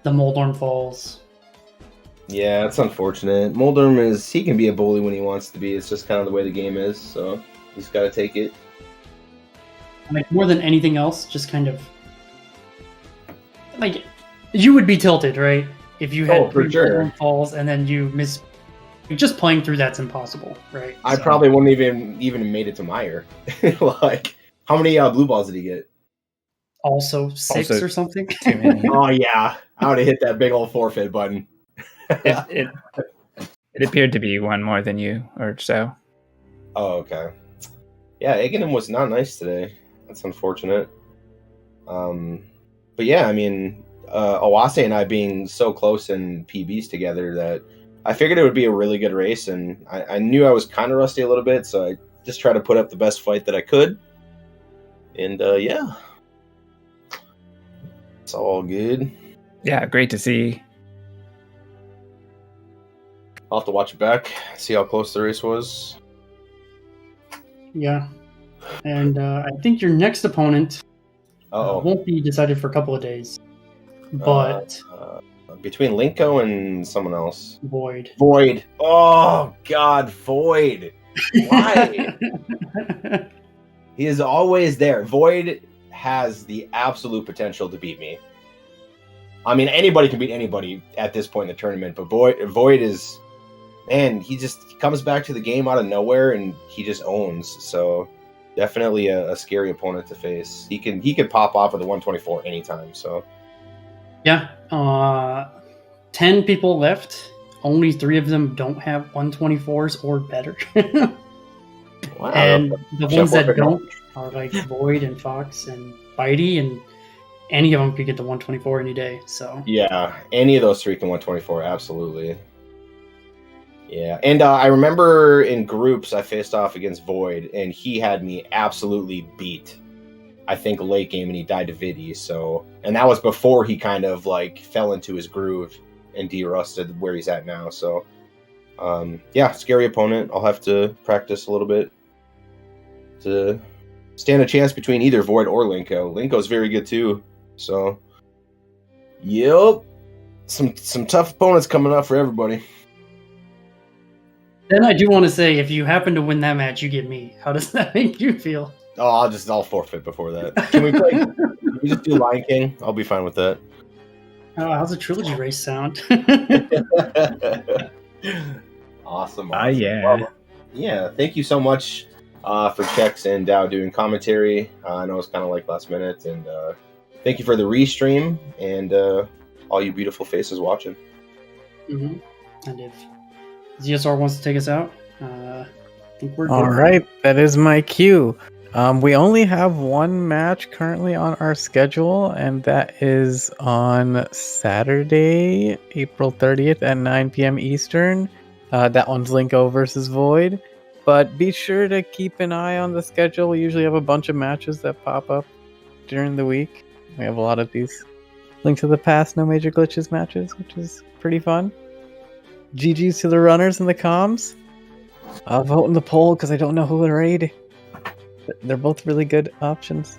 Moldorm Falls. Yeah, it's unfortunate. Moldorm he can be a bully when he wants to be. It's just kind of the way the game is, so he's got to take it. Like, more than anything else, just kind of... Like, you would be tilted, right? If you had 3 Moldorm Falls and then you miss... Just playing through that's impossible, right? I probably wouldn't even made it to Meyer. Like, how many blue balls did he get? Also 6 or something? Too many. Oh yeah, I would have hit that big old forfeit button. It appeared to be 1 more than you, or so. Oh, okay. Yeah, Egenim was not nice today. That's unfortunate. But yeah, I mean, Oase and I being so close in PBs together that I figured it would be a really good race, and I knew I was kind of rusty a little bit, so I just tried to put up the best fight that I could. And yeah, it's all good. Yeah, great to see. I'll have to watch it back, see how close the race was. Yeah. And I think your next opponent won't be decided for a couple of days. But... between Linko and someone else. Void. Oh, God, Void. Why? He is always there. Void has the absolute potential to beat me. I mean, anybody can beat anybody at this point in the tournament, but Void is... Man, he comes back to the game out of nowhere, and he just owns. So, definitely a scary opponent to face. He can pop off with a 124 anytime, so... Yeah, 10 people left. Only 3 of them don't have 124s or better. Wow. And the ones that don't are like Void and Fox and Bitey, and any of them could get the 124 any day. So yeah, any of those 3 can 124, absolutely. Yeah, and I remember in groups I faced off against Void, and he had me absolutely beat. I think late game, and he died to Vidi. So, and that was before he kind of like fell into his groove and de-rusted where he's at now. So, yeah, scary opponent. I'll have to practice a little bit to stand a chance between either Void or Linko. Linko's very good too. So, yep, some tough opponents coming up for everybody. Then I do want to say, if you happen to win that match, you get me. How does that make you feel? Oh, I'll forfeit before that. Can we play? Can we just do Lion King? I'll be fine with that. Oh, how's the trilogy race sound? Awesome. Yeah. Well, yeah. Thank you so much for Chex and Dow doing commentary. I know it's kind of like last minute, and thank you for the restream and all you beautiful faces watching. Mm-hmm. And if ZSR wants to take us out, I think we're good. All right, that is my cue. We only have one match currently on our schedule, and that is on Saturday, April 30th at 9 p.m. Eastern. That one's Linko versus Void. But be sure to keep an eye on the schedule. We usually have a bunch of matches that pop up during the week. We have a lot of these Link to the Past, No Major Glitches matches, which is pretty fun. GG's to the runners in the comms. I'll vote in the poll because I don't know who to raid. They're both really good options.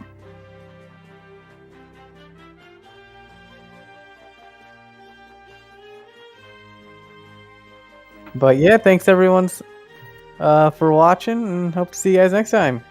But yeah, thanks everyone for watching, and hope to see you guys next time.